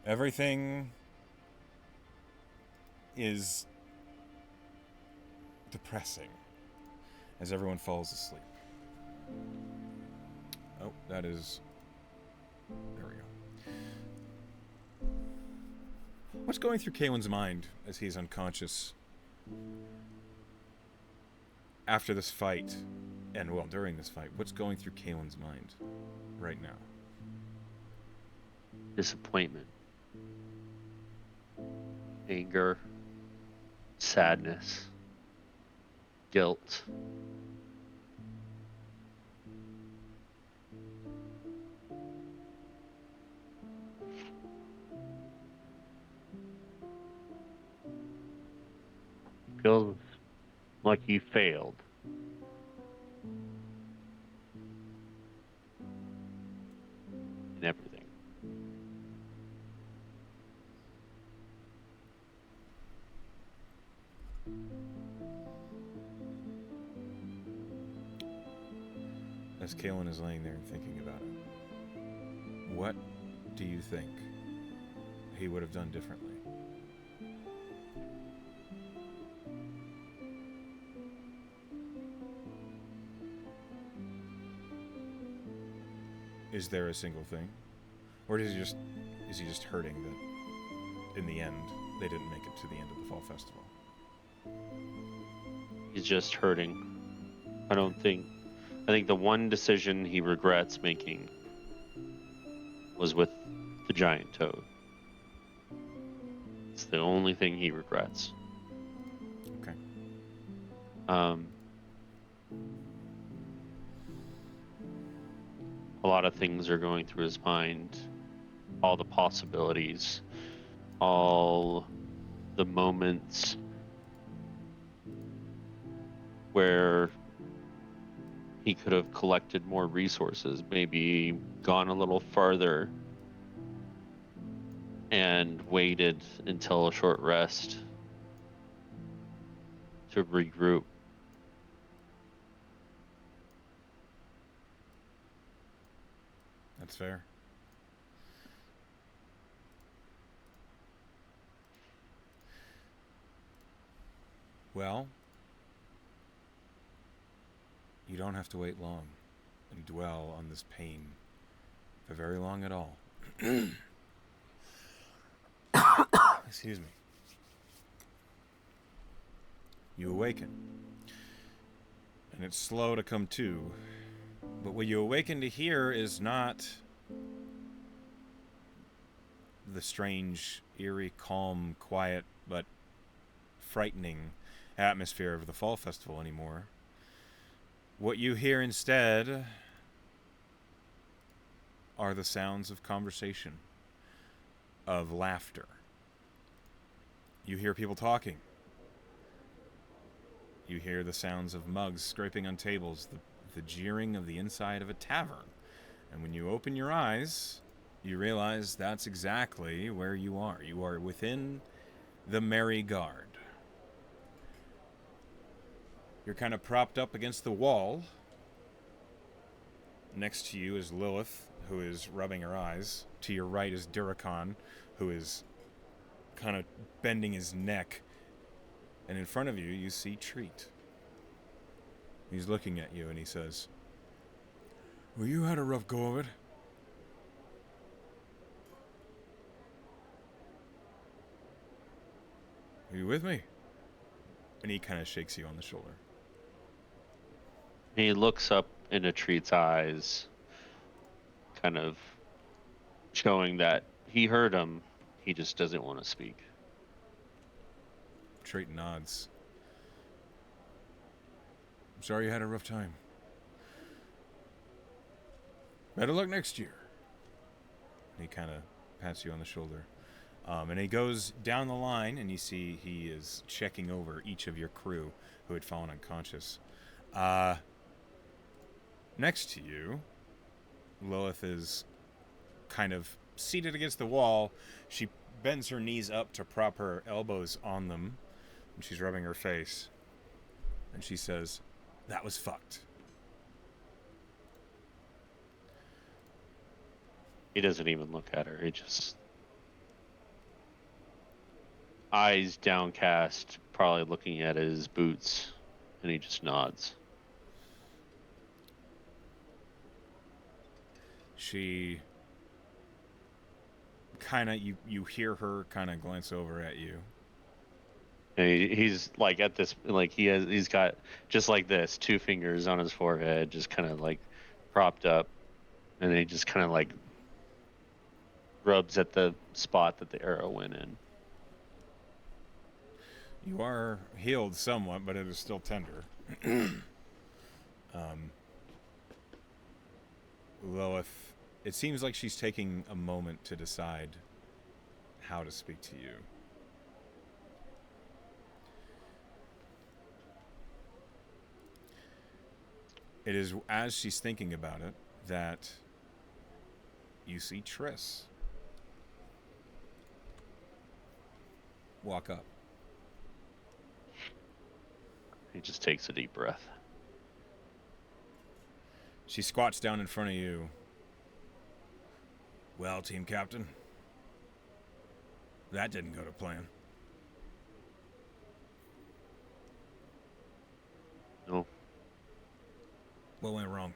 Everything is depressing as everyone falls asleep. Oh, that is... There we go. What's going through Kaelan's mind as he's unconscious after this fight, and, well, during this fight? What's going through Kaelan's mind right now? Disappointment. Anger. Sadness. Guilt. Feels like you failed. In everything. As Kaelan is laying there and thinking about it, what do you think he would have done differently? Is there a single thing? Or is he just hurting that in the end they didn't make it to the end of the fall festival? He's just hurting. I think the one decision he regrets making was with the giant toad. It's the only thing he regrets. Okay. A lot of things are going through his mind. All the possibilities. All the moments where he could have collected more resources, maybe gone a little farther and waited until a short rest to regroup. That's fair. Well, you don't have to wait long and dwell on this pain for very long at all. Excuse me. You awaken, and it's slow to come to. But what you awaken to hear is not the strange, eerie, calm, quiet, but frightening atmosphere of the Fall Festival anymore. What you hear instead are the sounds of conversation, of laughter. You hear people talking. You hear the sounds of mugs scraping on tables, the jeering of the inside of a tavern. And when you open your eyes, you realize that's exactly where you are. You are within the Merry Guard. You're kind of propped up against the wall. Next to you is Lilith, who is rubbing her eyes. To your right is Duracon, who is kind of bending his neck. And in front of you, you see Treat. He's looking at you and he says, "Well, you had a rough go of it." "Are you with me?" And he kind of shakes you on the shoulder. He looks up into Treat's eyes, kind of showing that he heard him. He just doesn't want to speak. Treat nods. "I'm sorry you had a rough time. Better luck next year." And he kind of pats you on the shoulder. And he goes down the line, and you see he is checking over each of your crew who had fallen unconscious. Next to you, Lilith is kind of seated against the wall. She bends her knees up to prop her elbows on them, and she's rubbing her face. And she says, "That was fucked." He doesn't even look at her. He just eyes downcast, probably looking at his boots, and he just nods. She kind of, you hear her kind of glance over at you. And he's like at this, like he's got just like this, two fingers on his forehead, just kind of like propped up, and he just kind of like rubs at the spot that the arrow went in. You are healed somewhat, but it is still tender. Lilith, it seems like she's taking a moment to decide how to speak to you. It is as she's thinking about it that you see Triss walk up. He just takes a deep breath. She squats down in front of you. "Well, team captain, that didn't go to plan." No. "What went wrong?"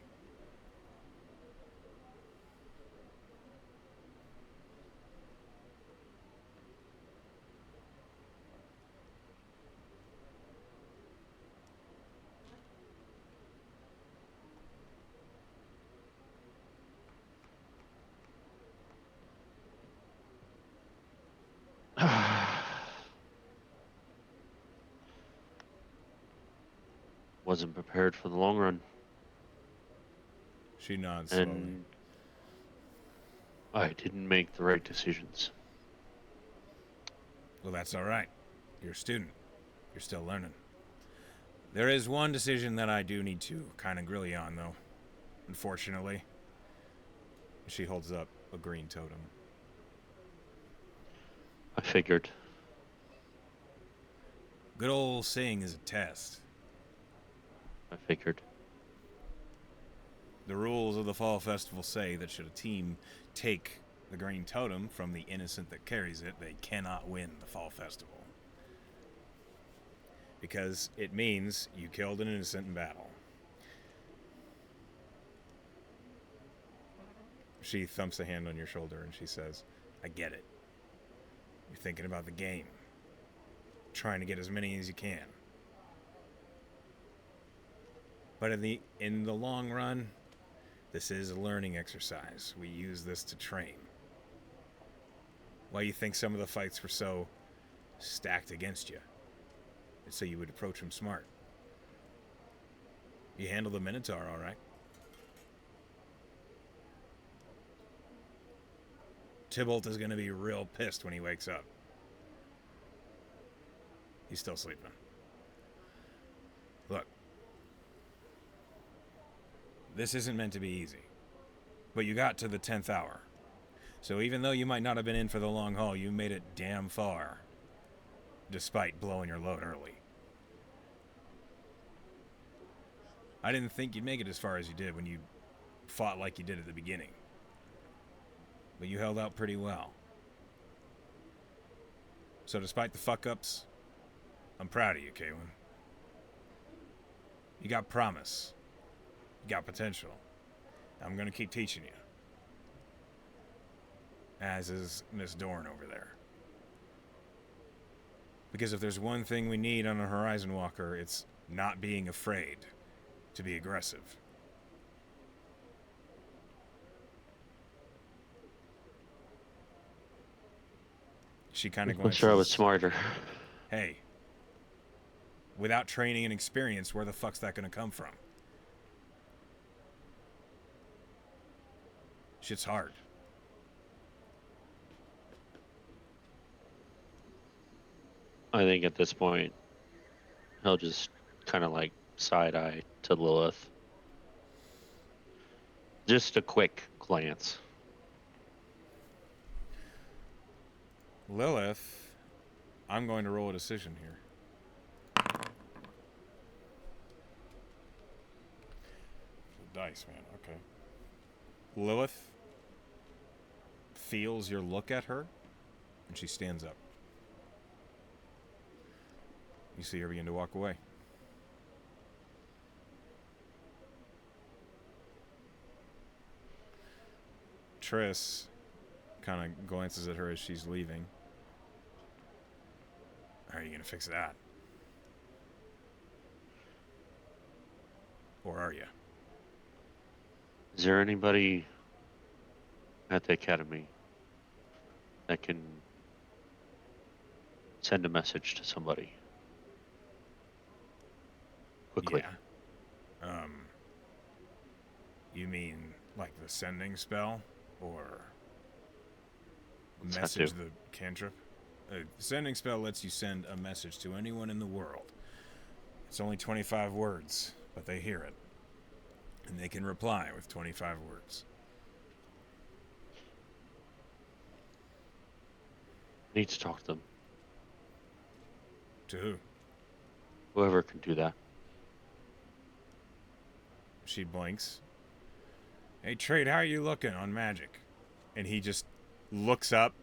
Wasn't prepared for the long run. She nods slowly. And I didn't make the right decisions. "Well, that's all right. You're a student. You're still learning." There is one decision that I do need to kind of grill you on, though. Unfortunately. She holds up a green totem. I figured. Good old saying is a test. I figured. The rules of the Fall Festival say that should a team take the green totem from the innocent that carries it, they cannot win the Fall Festival. Because it means you killed an innocent in battle. She thumps a hand on your shoulder and she says, I get it. You're thinking about the game. Trying to get as many as you can. But in the long run, this is a learning exercise. We use this to train. Why you think some of the fights were so stacked against you? It's so you would approach them smart. You handle the Minotaur all right. Tybalt is going to be real pissed when he wakes up. He's still sleeping. Look. This isn't meant to be easy. But you got to the 10th hour. So even though you might not have been in for the long haul, you made it damn far. Despite blowing your load early. I didn't think you'd make it as far as you did when you fought like you did at the beginning. But you held out pretty well. So despite the fuck-ups, I'm proud of you, Kaelan. You got promise. You got potential. I'm going to keep teaching you. As is Miss Dorn over there. Because if there's one thing we need on a Horizon Walker, it's not being afraid to be aggressive. She kind of I'm glances. sure I was smarter. Hey, without training and experience, where the fuck's that going to come from? Shit's hard. I think at this point, he'll just kind of like side eye to Lilith. Just a quick glance. Lilith, I'm going to roll a decision here. The dice, man. Okay. Lilith feels your look at her, and she stands up. You see her begin to walk away. Triss kind of glances at her as she's leaving. How are you going to fix that? Or are you? Is there anybody at the academy that can send a message to somebody quickly? Yeah. You mean like the sending spell? Or What's that message do? the cantrip? Sending spell lets you send a message to anyone in the world. It's only 25 words, but they hear it. And they can reply with 25 words. I need to talk to them. To who? Whoever can do that. She blinks. Hey, Trade, how are you looking on magic? And he just looks up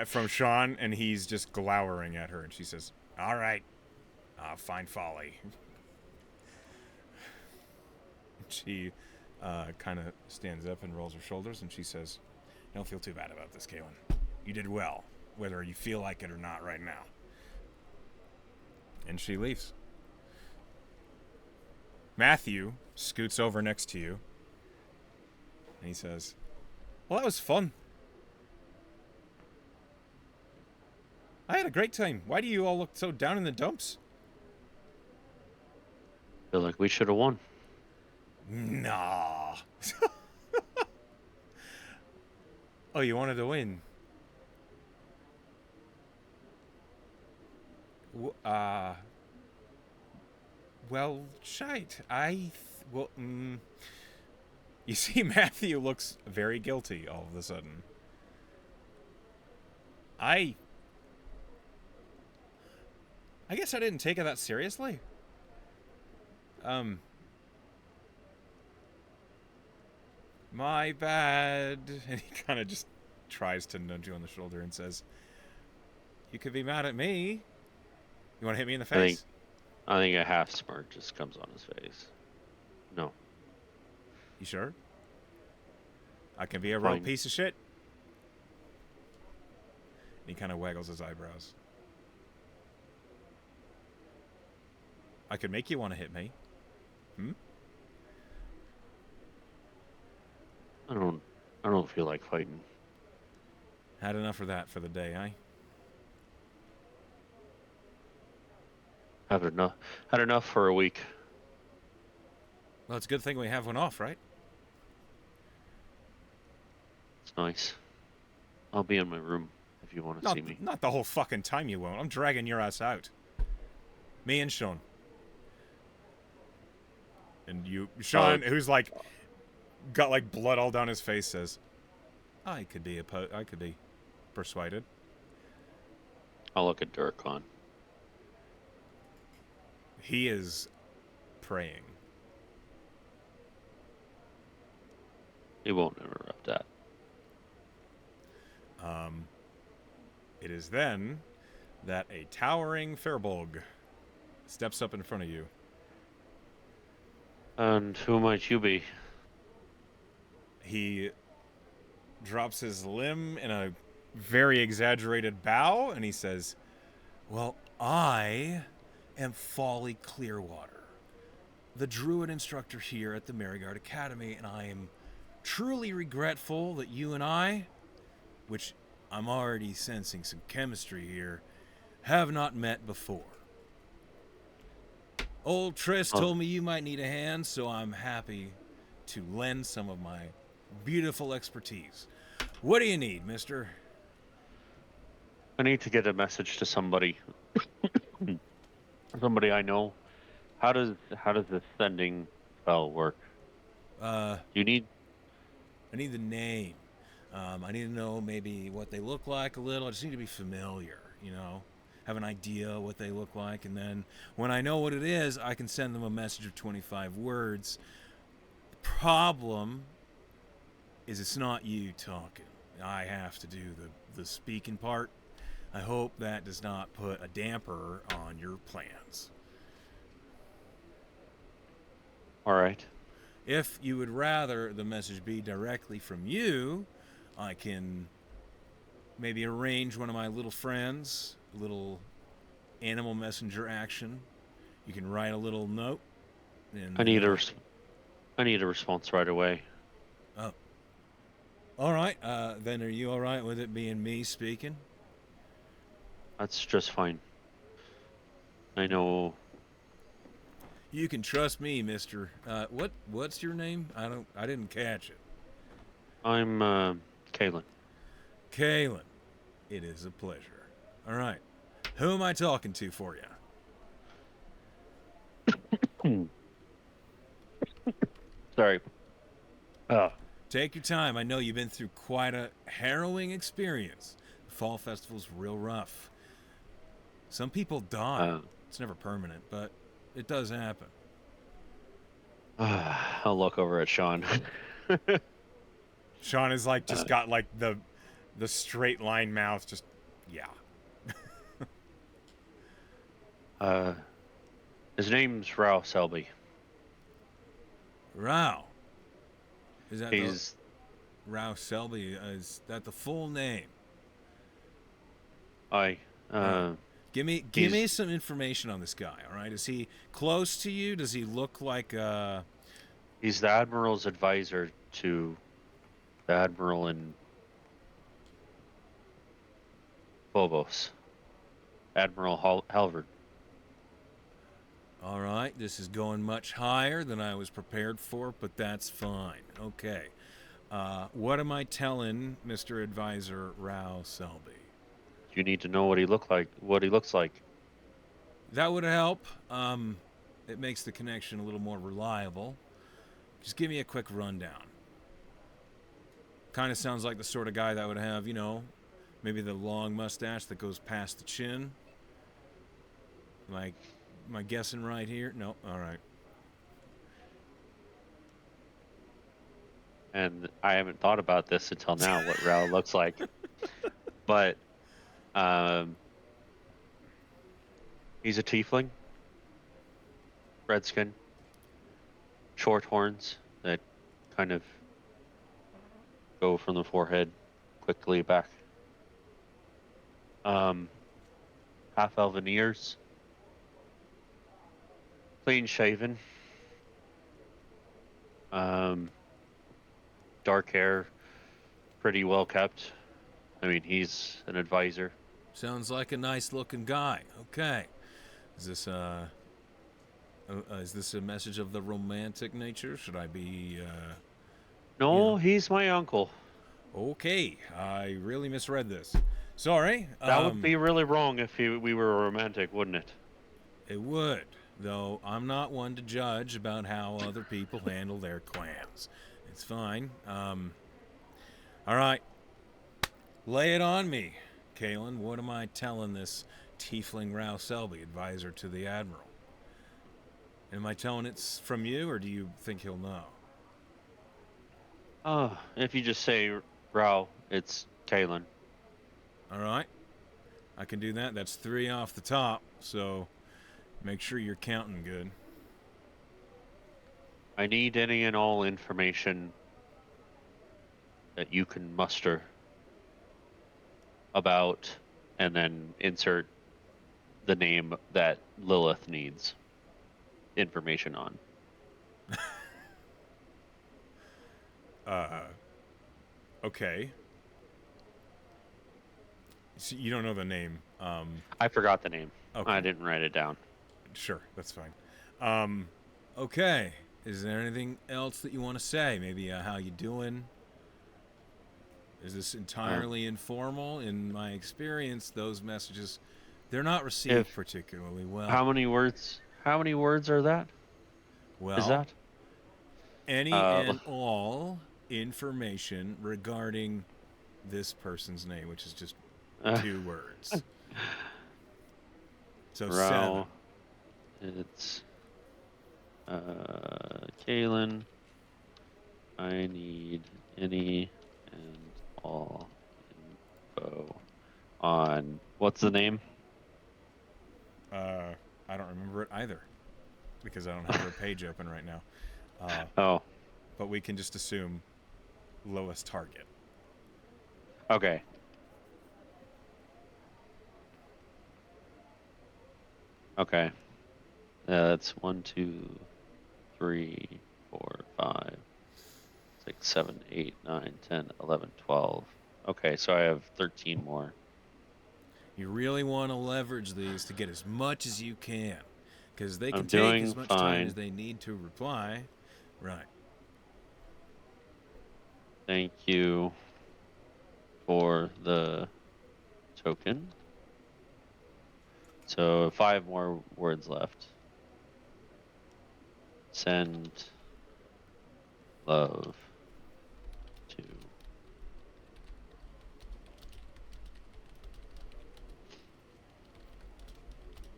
from Sean, and he's just glowering at her. And she says, all right, fine folly. She kind of stands up and rolls her shoulders, and she says, don't feel too bad about this, Kaelan. You did well, whether you feel like it or not right now. And she leaves. Matthew scoots over next to you, and he says, well, that was fun. I had a great time. Why do you all look so down in the dumps? Feel like we should have won. Nah. Oh, you wanted to win? Well, shite. Well, you see, Matthew looks very guilty all of a sudden. I guess I didn't take it that seriously. Um, my bad. And he kind of just tries to nudge you on the shoulder and says, "You could be mad at me. You want to hit me in the I think face?" I think a half smirk just comes on his face. No, You sure? I can be a real fine. piece of shit. And he kind of waggles his eyebrows. I could make you want to hit me. Hmm? I don't feel like fighting. Had enough of that for the day, eh? Had enough for a week. Well, it's a good thing we have one off, right? It's nice. I'll be in my room if you want to see me. Not the whole fucking time you won't. I'm dragging your ass out. Me and Sean. And Sean, who's like got like blood all down his face, says, I could be persuaded. I'll look at Durkon. He is praying. He won't interrupt that. It is then that a towering Firbolg steps up in front of you. And who might you be? He drops his limb in a very exaggerated bow, and he says, "Well, I am Folly Clearwater, the druid instructor here at the Merigard Academy, and I am truly regretful that you and I, which I'm already sensing some chemistry here, have not met before. Old Triss told me you might need a hand, so I'm happy to lend some of my beautiful expertise. What do you need, mister?" I need to get a message to somebody. Somebody I know. How does this sending spell work? You need I need the name. I need to know maybe what they look like a little. I just need to be familiar, have an idea what they look like. And then when I know what it is, I can send them a message of 25 words. The problem is it's not you talking. I have to do the speaking part. I hope that does not put a damper on your plans. All right. If you would rather the message be directly from you, I can maybe arrange one of my little friends, little animal messenger action. You can write a little note. And I need a response right away. Oh. All right. Then are you all right with it being me speaking? That's just fine. I know. You can trust me, mister. What's your name? I didn't catch it. I'm Kaelan. Kaelan. It is a pleasure. All right. Who am I talking to for you? Sorry. Take your time. I know you've been through quite a harrowing experience. The fall festival's real rough. Some people die. It's never permanent, but it does happen. I'll look over at Sean. Sean is like just got like the straight line mouth. Just yeah. His name's Rao Selby. Rao. Is that He's Rao Selby? Is that the full name? Give me some information on this guy. All right, is he close to you? Does he look like? He's the admiral's advisor to the admiral in Phobos, Admiral Halvard. All right, this is going much higher than I was prepared for, but that's fine. Okay, what am I telling Mr. Advisor Rao Selby? You need to know what he looks like. That would help. It makes the connection a little more reliable. Just give me a quick rundown. Kind of sounds like the sort of guy that would have, maybe the long mustache that goes past the chin. Like, am I guessing right here? No. All right. And I haven't thought about this until now, what Rao looks like. But he's a tiefling, red skin, short horns that kind of go from the forehead quickly back. Half elven ears, clean shaven, dark hair, pretty well kept. I mean, he's an advisor. Sounds like a nice looking guy. Okay. Is this is this a message of the romantic nature? Should I be No, he's my uncle. Okay, I really misread this. Sorry. That would be really wrong if we were romantic, wouldn't it? It would, though I'm not one to judge about how other people handle their clans. It's fine. All right. Lay it on me, Kaelan. What am I telling this tiefling Rao Selby, advisor to the Admiral? Am I telling it's from you, or do you think he'll know? If you just say Rao, it's Kaelan. All right. I can do that. That's 3 off the top, so make sure you're counting good. I need any and all information that you can muster about, and then insert the name that Lilith needs information on. Okay. So you don't know the name. I forgot the name. Okay. I didn't write it down. Sure, that's fine. Okay. Is there anything else that you want to say? Maybe how you doing? Is this entirely informal? In my experience, those messages, they're not received particularly well. How many words? How many words are that? Well, Is that any and all information regarding this person's name, which is just 2 words. So Rao, 7. It's Kaelan. I need any and all info on what's the name? I don't remember it either because I don't have their page open right now. But we can just assume lowest target. Okay. Okay. That's 1, 2, 3, 4, 5, 6, 7, 8, 9, 10, 11, 12. Okay, so I have 13 more. You really want to leverage these to get as much as you can, because they can I'm take doing as much fine. time as they need to reply. Right. Thank you for the token. So 5 more words left. Send love to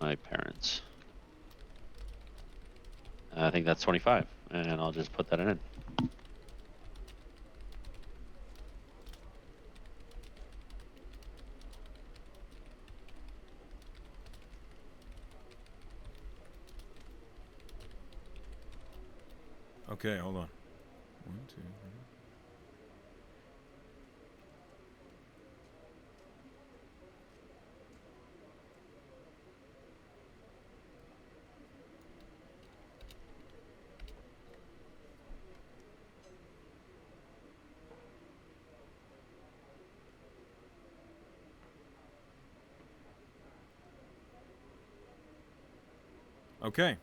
my parents. I think that's 25, and I'll just put that in. Okay, hold on. 1, 2, 3. Okay.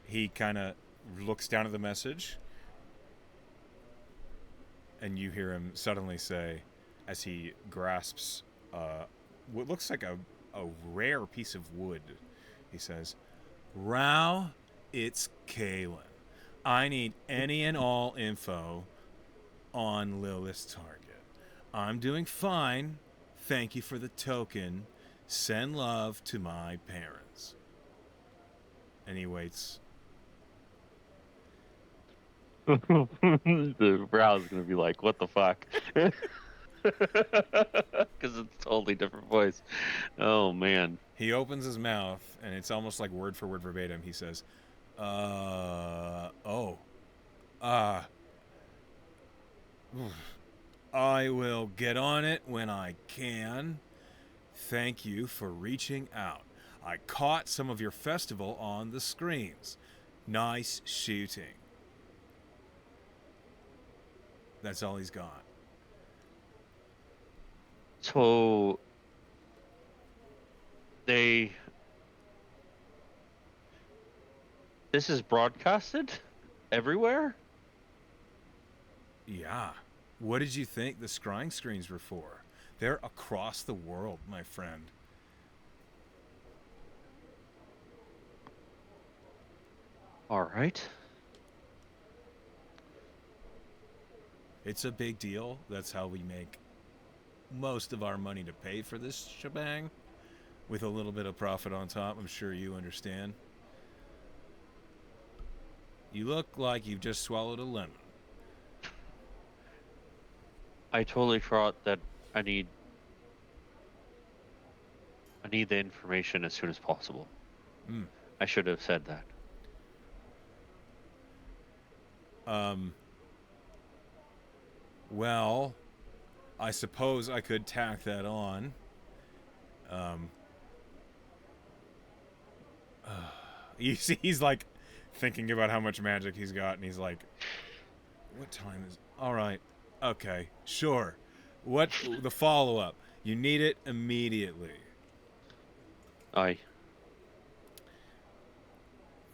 He kind of looks down at the message, and you hear him suddenly say, as he grasps what looks like a rare piece of wood He says, Rao, it's Kaelan. I need any and all info on Lilith's target. I'm doing fine. Thank you for the token. Send love to my parents. And he waits. The brow's gonna be like, "What the fuck?" Because it's a totally different voice. Oh man. He opens his mouth, and it's almost like word for word verbatim. He says, oh, uh, I will get on it when I can. Thank you for reaching out. I caught some of your festival on the screens. Nice shooting. That's all he's got. So this is broadcasted everywhere? Yeah. What did you think the scrying screens were for? They're across the world, my friend. All right. It's a big deal. That's how we make most of our money to pay for this shebang, with a little bit of profit on top. I'm sure you understand. You look like you've just swallowed a lemon. I totally thought that I need the information as soon as possible. Mm. I should have said that. Well, I suppose I could tack that on. You see, he's like thinking about how much magic he's got, and he's like, "What time is? All right, okay, sure. What the follow up? You need it immediately." Aye.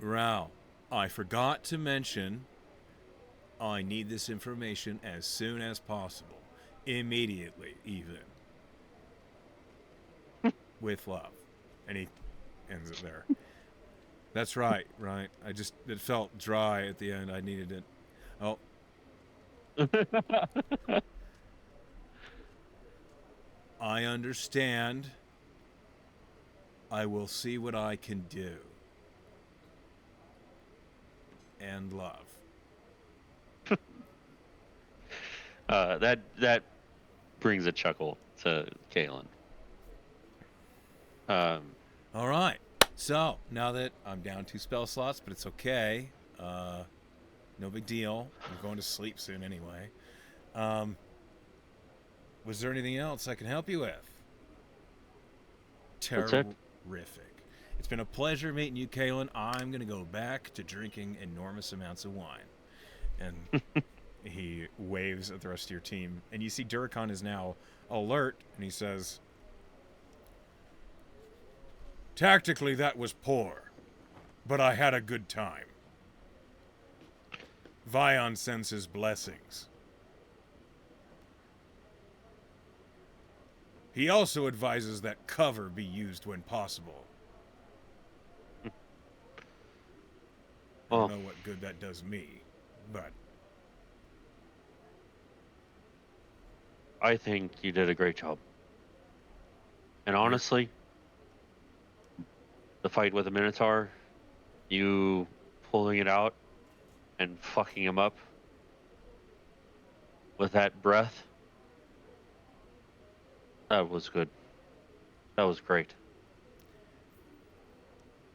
Rao, I forgot to mention I need this information as soon as possible. Immediately, even. With love. And he ends it there. That's right, right? It felt dry at the end. I needed it. Oh. I understand. I will see what I can do. And love. That brings a chuckle to Kaelan. All right. So, now that I'm down 2 spell slots, but it's okay. No big deal. I'm going to sleep soon anyway. Was there anything else I can help you with? That's it. Terrific. It's been a pleasure meeting you, Kaelan. I'm going to go back to drinking enormous amounts of wine. And he waves at the rest of your team. And you see Durikon is now alert, and he says, "Tactically, that was poor, but I had a good time. Vion sends his blessings. He also advises that cover be used when possible. I Well, don't know what good that does me, but I think you did a great job. And honestly, the fight with the Minotaur, you pulling it out and fucking him up with that breath, that was good. That was great.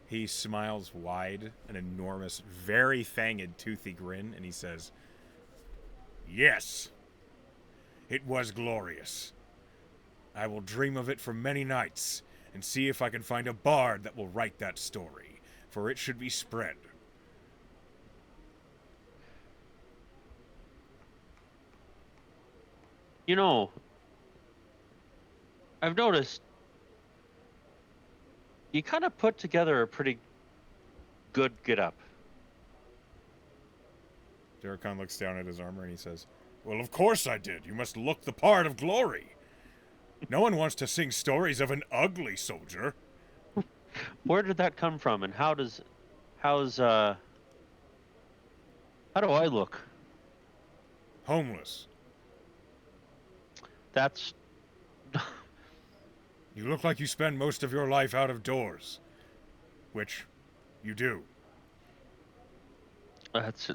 he smiles wide, an enormous, very fanged, toothy grin, and he says, "Yes, it was glorious. I will dream of it for many nights and see if I can find a bard that will write that story, for it should be spread." You know, I've noticed you kind of put together a pretty good get up. Durikon looks down at his armor and he says, "Well, of course I did. You must look the part of glory. No one wants to sing stories of an ugly soldier." Where did that come from, and how's how do I look? Homeless. That's You look like you spend most of your life out of doors. Which you do. that's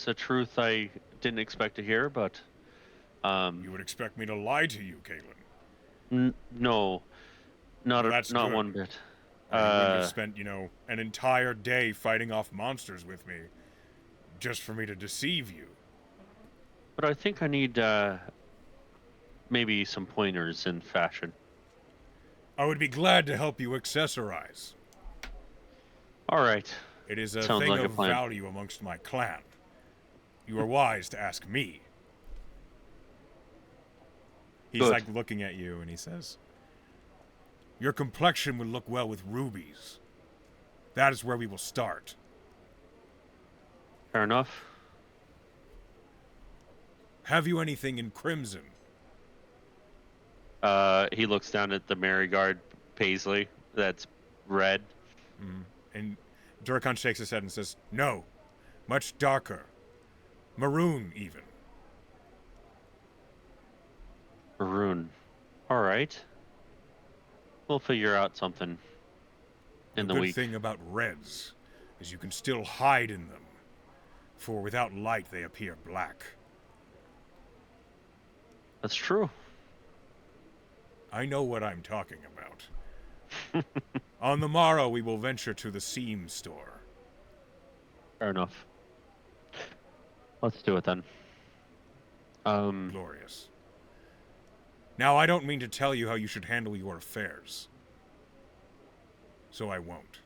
a truth I didn't expect to hear, but You would expect me to lie to you, Kaelan. no, Well, that's not good. one bit. Or you wouldn't have spent, an entire day fighting off monsters with me just for me to deceive you. But I think I need maybe some pointers in fashion. I would be glad to help you accessorize. All right, It is a sounds thing like a of plan. value amongst my clan. You are wise to ask me. He's Good. like looking at you and he says, your complexion would look well with rubies. That is where we will start. Fair enough. Have you anything in crimson? He looks down at the Maryguard paisley that's red. And Durkon shakes his head and says, no, much darker. Maroon, even. Maroon. All right. We'll figure out something The in the good week. thing about reds is you can still hide in them, for without light they appear black. That's true. I know what I'm talking about. On the morrow we will venture to the seam store. Fair enough. Let's do it then. Glorious. Now, I don't mean to tell you how you should handle your affairs. So I won't.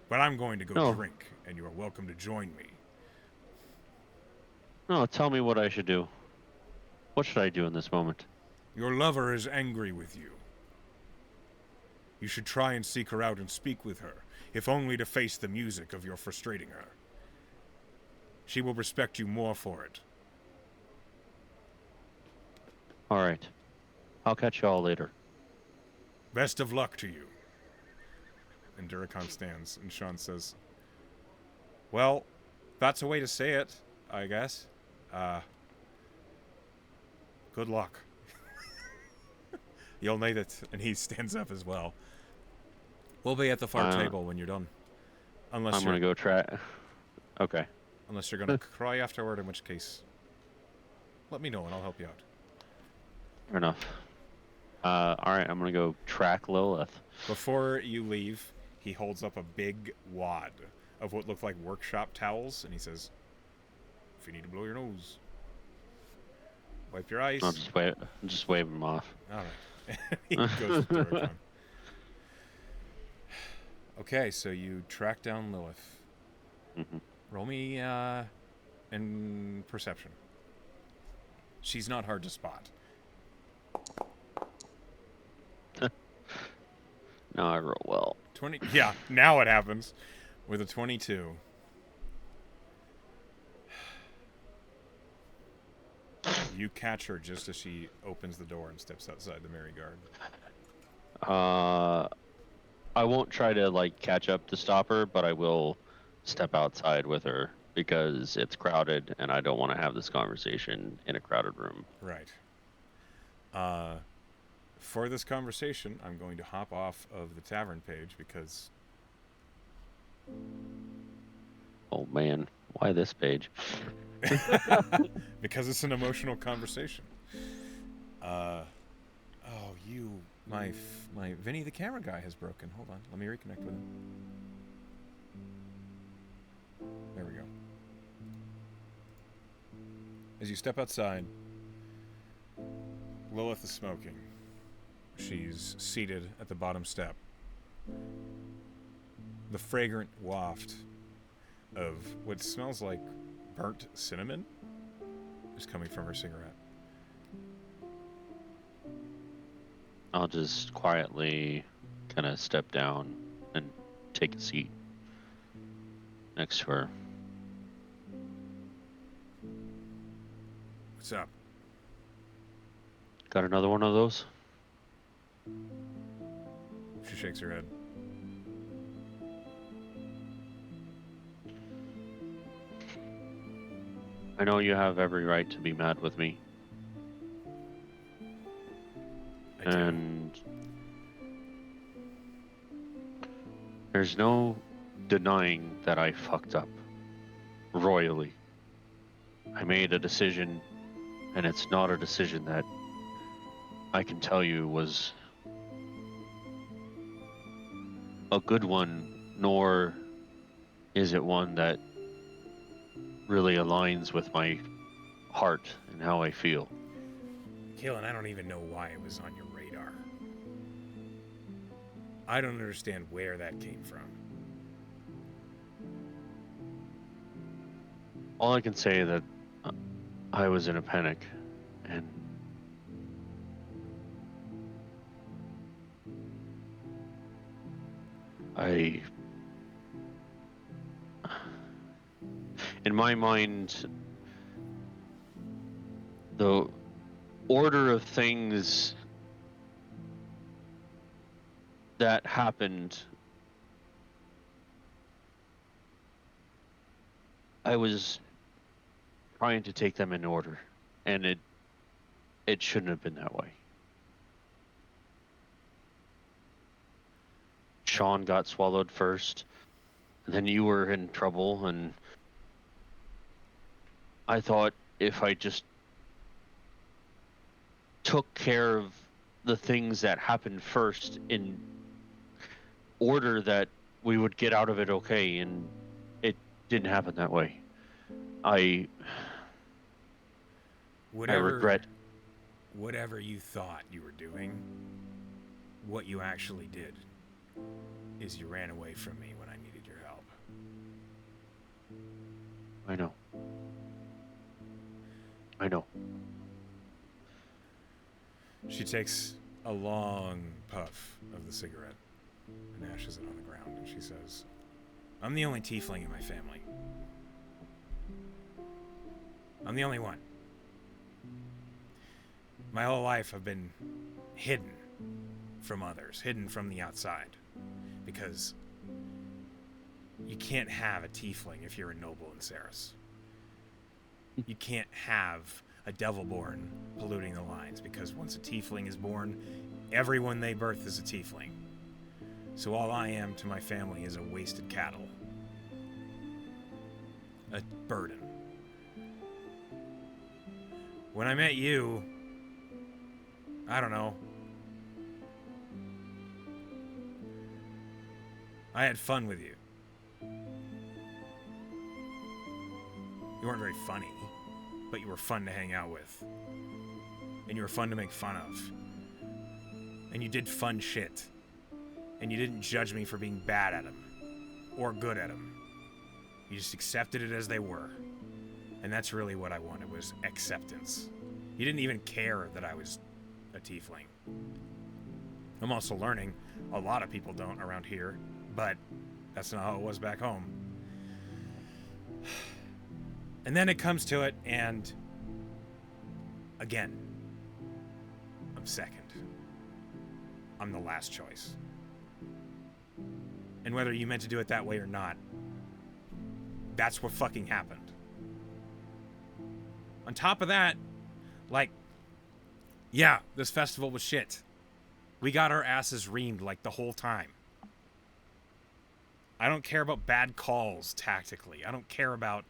But I'm going to go No. drink, and you are welcome to join me. No, tell me what I should do. What should I do in this moment? Your lover is angry with you. You should try and seek her out and speak with her, if only to face the music of your frustrating her. She will respect you more for it. All right. I'll catch you all later. Best of luck to you. And Duracon stands, and Sean says, well, that's a way to say it, I guess. Good luck. You'll need it. And he stands up as well. We'll be at the far table when you're done. I'm gonna go try. Okay. Unless you're gonna cry afterward, in which case, let me know and I'll help you out. Fair enough. All right, I'm gonna go track Lilith. Before you leave, he holds up a big wad of what look like workshop towels, and he says, if you need to blow your nose, wipe your eyes. I'll just wave them off. All right. He goes to Duracon. Okay, so you track down Lilith. Mm-hmm. Roll me in perception. She's not hard to spot. No, I roll well. 20. Yeah, now it happens with a 22. You catch her just as she opens the door and steps outside the Maryguard. I won't try to catch up to stop her, but I will step outside with her because it's crowded and I don't want to have this conversation in a crowded room. Right. For this conversation, I'm going to hop off of the tavern page because... Oh man, why this page? because it's an emotional conversation. My Vinny the camera guy has broken. Hold on, let me reconnect with him. There we go. As you step outside, Lilith is smoking. She's seated at the bottom step. The fragrant waft of what smells like burnt cinnamon is coming from her cigarette. I'll just quietly kind of step down and take a seat next to her. What's up? Got another one of those? She shakes her head. I know you have every right to be mad with me. I do. And there's no denying that I fucked up royally. I made a decision, and it's not a decision that I can tell you was a good one, nor is it one that really aligns with my heart and how I feel. Kaelan, I don't even know why it was on your radar. I don't understand where that came from. All I can say is that I was in a panic, and in my mind, the order of things that happened, I was trying to take them in order, and it shouldn't have been that way. Sean got swallowed first, and then you were in trouble, and I thought if I just took care of the things that happened first in order, that we would get out of it okay, and it didn't happen that way. I regret. Whatever you thought you were doing, what you actually did is you ran away from me when I needed your help. I know. She takes a long puff of the cigarette and ashes it on the ground, and she says, I'm the only tiefling in my family. I'm the only one. My whole life I've been hidden from others, hidden from the outside, because you can't have a tiefling if you're a noble in Ceres. You can't have a devil-born polluting the lines, because once a tiefling is born, everyone they birth is a tiefling. So all I am to my family is a wasted cattle. A burden. When I met you, I don't know. I had fun with you. You weren't very funny, but you were fun to hang out with. And you were fun to make fun of. And you did fun shit. And you didn't judge me for being bad at them. Or good at them. You just accepted it as they were. And that's really what I wanted, was acceptance. You didn't even care that I was a tiefling. I'm also learning a lot of people don't around here, but that's not how it was back home. And then it comes to it, and again, I'm second. I'm the last choice. And whether you meant to do it that way or not, that's what fucking happened. On top of that, like, yeah, this festival was shit. We got our asses reamed like the whole time. I don't care about bad calls tactically. I don't care about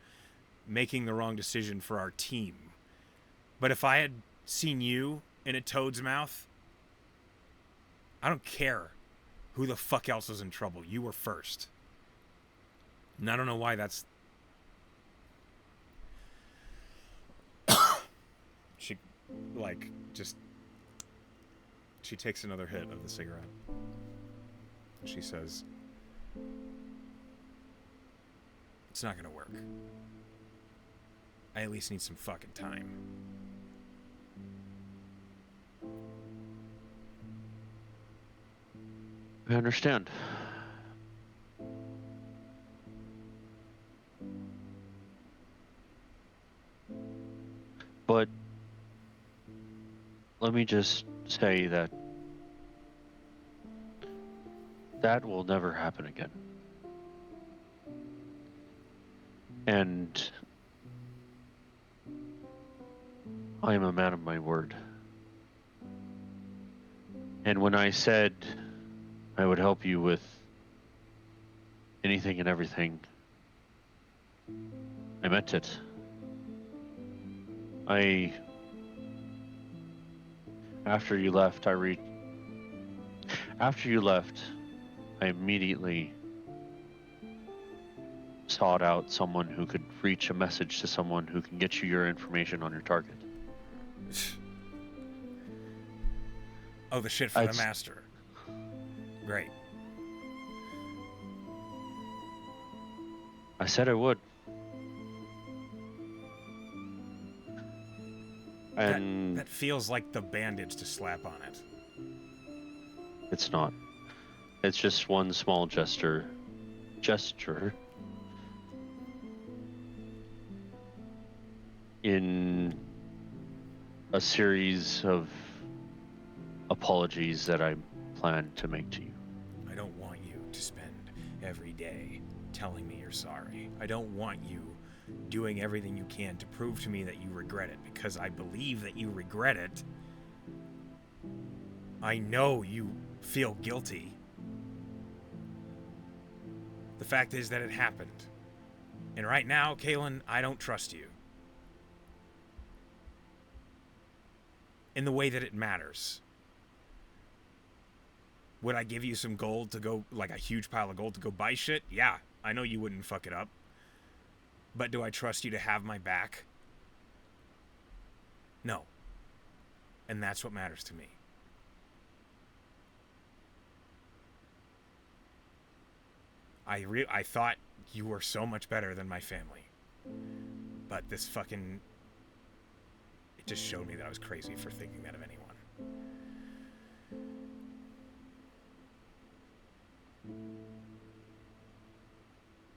making the wrong decision for our team. But if I had seen you in a toad's mouth, I don't care who the fuck else was in trouble. You were first. And I don't know why that's... She, like, just... She takes another hit of the cigarette. And she says, it's not gonna work. I at least need some fucking time. I understand. But let me just say that That will never happen again. And I am a man of my word. And when I said I would help you with anything and everything, I meant it. After you left, after you left, I immediately sought out someone who could reach a message to someone who can get you your information on your target. Oh, the shit for the master. Great. I said I would. And that feels like the bandage to slap on it. It's not. It's just one small gesture in a series of apologies that I plan to make to you. I don't want you to spend every day telling me you're sorry. I don't want you doing everything you can to prove to me that you regret it, because I believe that you regret it. I know you feel guilty. The fact is that it happened. And right now, Kaelan, I don't trust you. In the way that it matters. Would I give you some gold to go, like a huge pile of gold to go buy shit? Yeah, I know you wouldn't fuck it up. But do I trust you to have my back? No. And that's what matters to me. I thought you were so much better than my family. But this fucking... It just showed me that I was crazy for thinking that of anyone.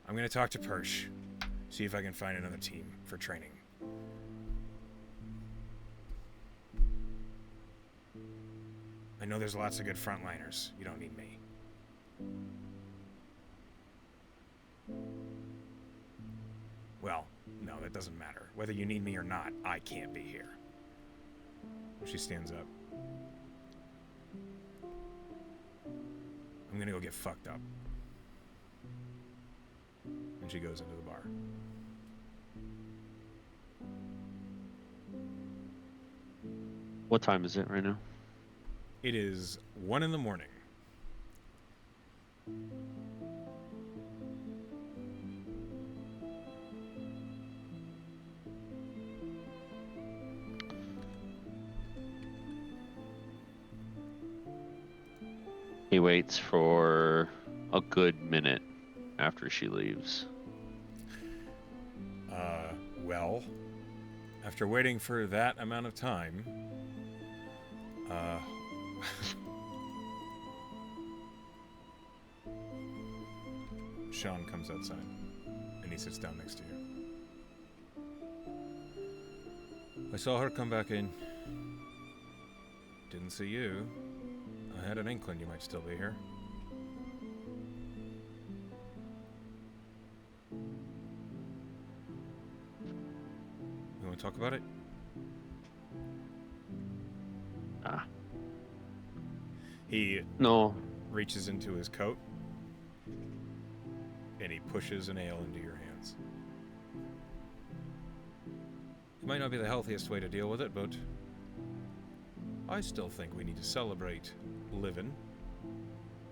I'm gonna talk to Persh. See if I can find another team for training. I know there's lots of good frontliners. You don't need me. Well, no, that doesn't matter. Whether you need me or not, I can't be here. She stands up. I'm gonna go get fucked up. And she goes into the bar. What time is it right now? It is 1 in the morning. He waits for a good minute after she leaves. Well, after waiting for that amount of time, Sean comes outside, and he sits down next to you. I saw her come back in. Didn't see you. I had an inkling you might still be here. You want to talk about it? He reaches into his coat and he pushes an ale into your hands. It might not be the healthiest way to deal with it, but I still think we need to celebrate living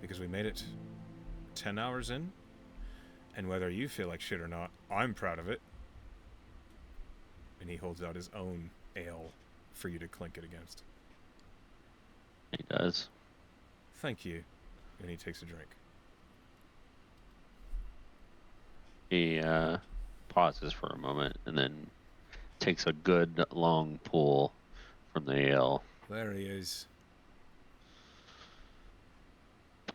because we made it 10 hours in, and whether you feel like shit or not, I'm proud of it. And he holds out his own ale for you to clink it against. He does. Thank you. And he takes a drink. He pauses for a moment and then takes a good long pull from the ale. There he is.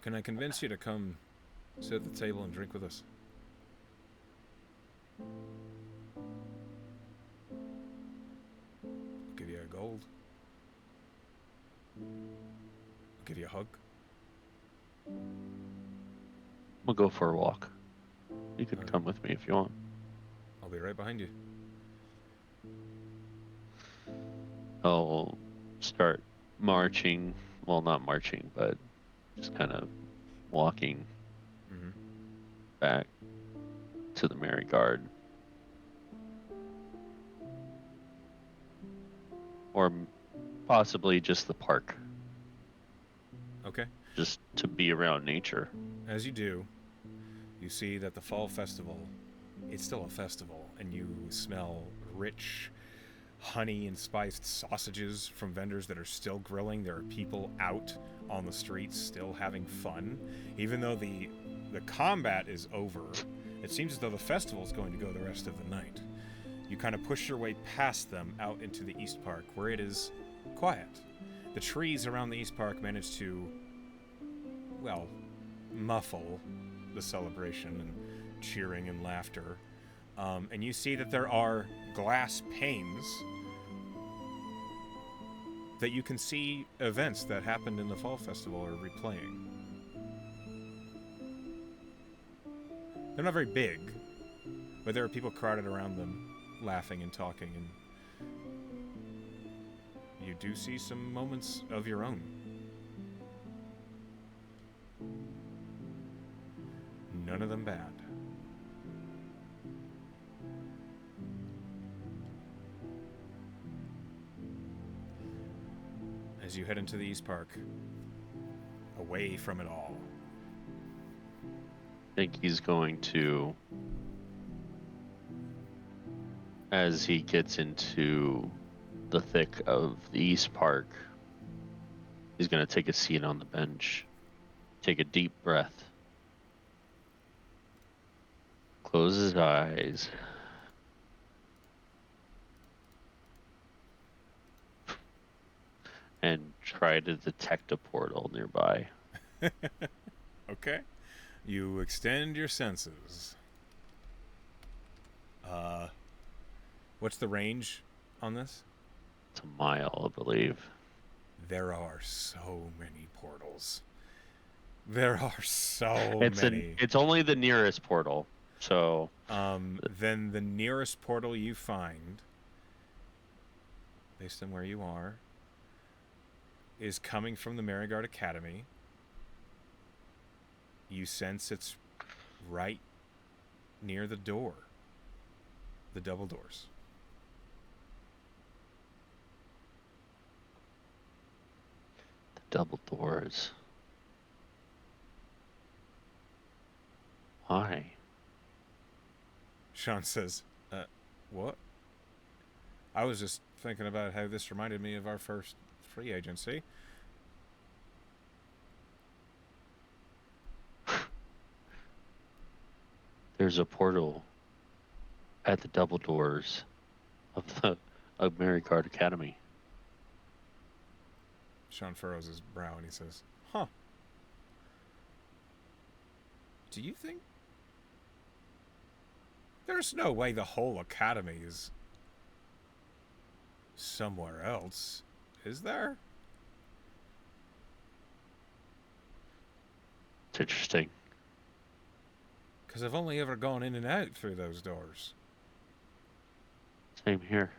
Can I convince you to come sit at the table and drink with us? I'll give you a gold. I'll give you a hug. We'll go for a walk. You can All right. come with me if you want. I'll be right behind you. I'll start marching. Well, not marching, but just kind of walking Mm-hmm. back to the Merry Guard. Or possibly just the park, Okay. just to be around nature. As you do, you see that the fall festival, it's still a festival, and you smell rich honey and spiced sausages from vendors that are still grilling. There are people out on the streets still having fun. Even though the combat is over, it seems as though the festival is going to go the rest of the night. You kind of push your way past them out into the East Park, where it is quiet. The trees around the East Park manage to, well, muffle the celebration and cheering and laughter. And you see that there are glass panes that you can see events that happened in the Fall Festival are replaying. They're not very big, but there are people crowded around them, laughing and talking, and you do see some moments of your own. None of them bad. As you head into the East Park, away from it all. I think he's going to, as he gets into the thick of the East Park, he's going to take a seat on the bench, take a deep breath, close his eyes, and try to detect a portal nearby. Okay. You extend your senses. What's the range on this? It's a mile, I believe. There are so many portals. There are so It's many. it's only the nearest portal. So Then the nearest portal you find, based on where you are, is coming from the Merigard Academy. You sense it's right near the door. The double doors. the double doors. Why? Sean says, what? I was just thinking about how this reminded me of our first free agency. There's a portal at the double doors of the of Merigard Academy. Sean furrows his brow and he says, huh. Do you think? There's no way the whole academy is somewhere else, is there? It's interesting. Because I've only ever gone in and out through those doors. Same here.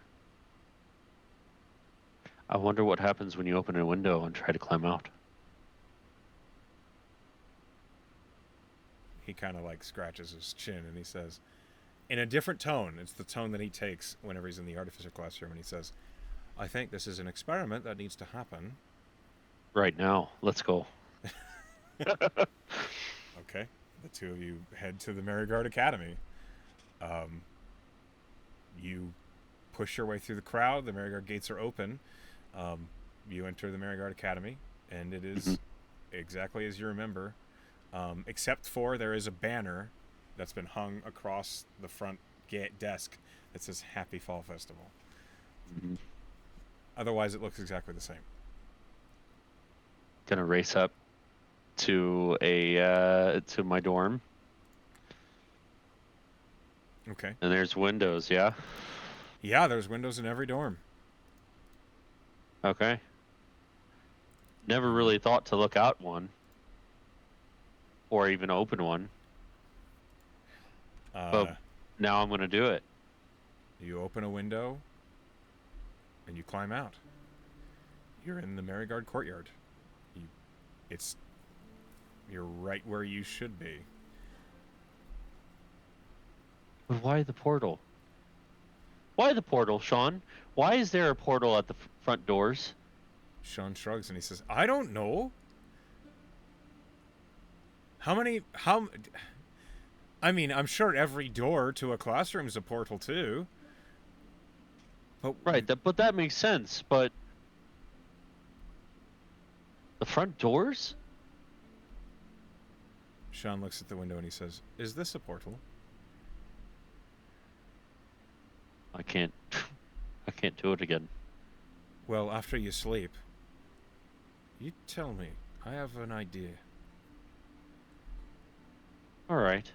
I wonder what happens when you open a window and try to climb out. He kind of like scratches his chin and he says, in a different tone, it's the tone that he takes whenever he's in the artificer classroom, and he says, I think this is an experiment that needs to happen. Right now, let's go. Okay. The two of you head to the Merigard Academy. You push your way through the crowd. The Merigard gates are open. You enter the Merigard Academy, and it is exactly as you remember, except for there is a banner that's been hung across the front desk that says Happy Fall Festival. Mm-hmm. Otherwise, it looks exactly the same. Gonna race up to to my dorm. Okay. And there's windows, yeah? Yeah, there's windows in every dorm. Okay. Never really thought to look out one. or even open one. But now I'm gonna do it. You open a window, and you climb out. You're in the Merigard courtyard. You're right where you should be. But why the portal? Why the portal, Sean? Why is there a portal at the front doors? Sean shrugs and he says, I don't know. I mean, I'm sure every door to a classroom is a portal too. But Right, but that makes sense. But the front doors? Sean looks at the window and he says, is this a portal? I can't do it again. Well, after you sleep, you tell me. I have an idea. All right.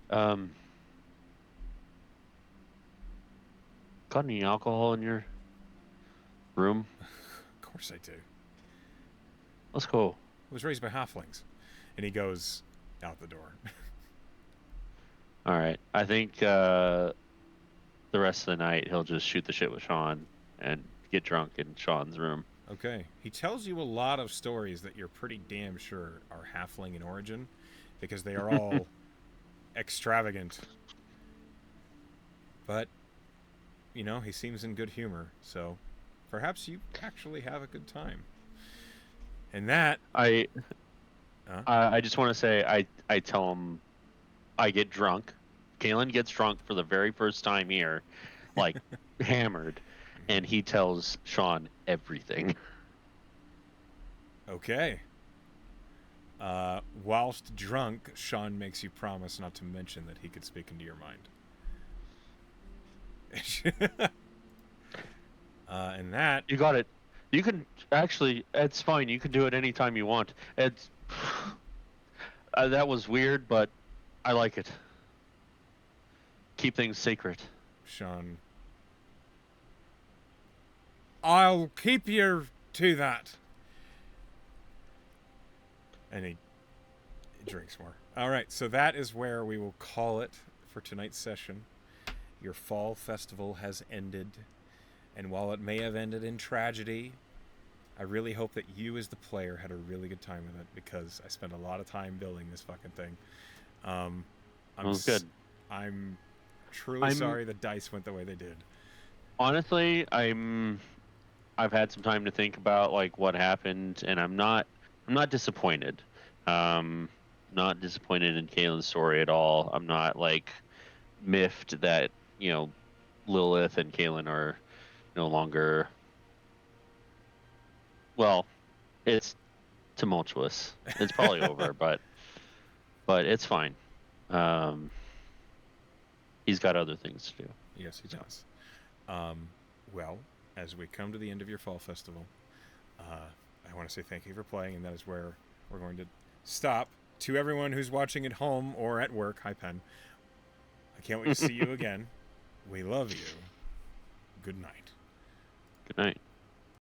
Got any alcohol in your room? Of course I do. Let's go. I was raised by halflings. And he goes out the door. All right. I think the rest of the night he'll just shoot the shit with Sean and get drunk in Sean's room. Okay. He tells you a lot of stories that you're pretty damn sure are halfling in origin because they are all extravagant. But, you know, he seems in good humor, so perhaps you actually have a good time. And that... I just want to say I tell him I get drunk. Kaelan gets drunk for the very first time here, like hammered, and he tells Sean everything. Okay. Whilst drunk, Sean makes you promise not to mention that he could speak into your mind. And that... You got it. You can actually, it's fine. You can do it anytime you want. It's that was weird, but I like it. Keep things secret. Sean... I'll keep you to that. And he drinks more. All right, so that is where we will call it for tonight's session. Your fall festival has ended. And while it may have ended in tragedy, I really hope that you as the player had a really good time with it because I spent a lot of time building this fucking thing. Good. I'm truly sorry the dice went the way they did. Honestly, I've had some time to think about like what happened, and I'm not disappointed. Not disappointed in Kaelan's story at all. I'm not like miffed that, you know, Lilith and Kaelan are no longer, well, it's tumultuous. It's probably over, but it's fine. He's got other things to do. Yes, he does. Well, as we come to the end of your fall festival, I want to say thank you for playing, and that is where we're going to stop. To everyone who's watching at home or at work, hi, Pen. I can't wait to see you again. We love you. Good night. Good night.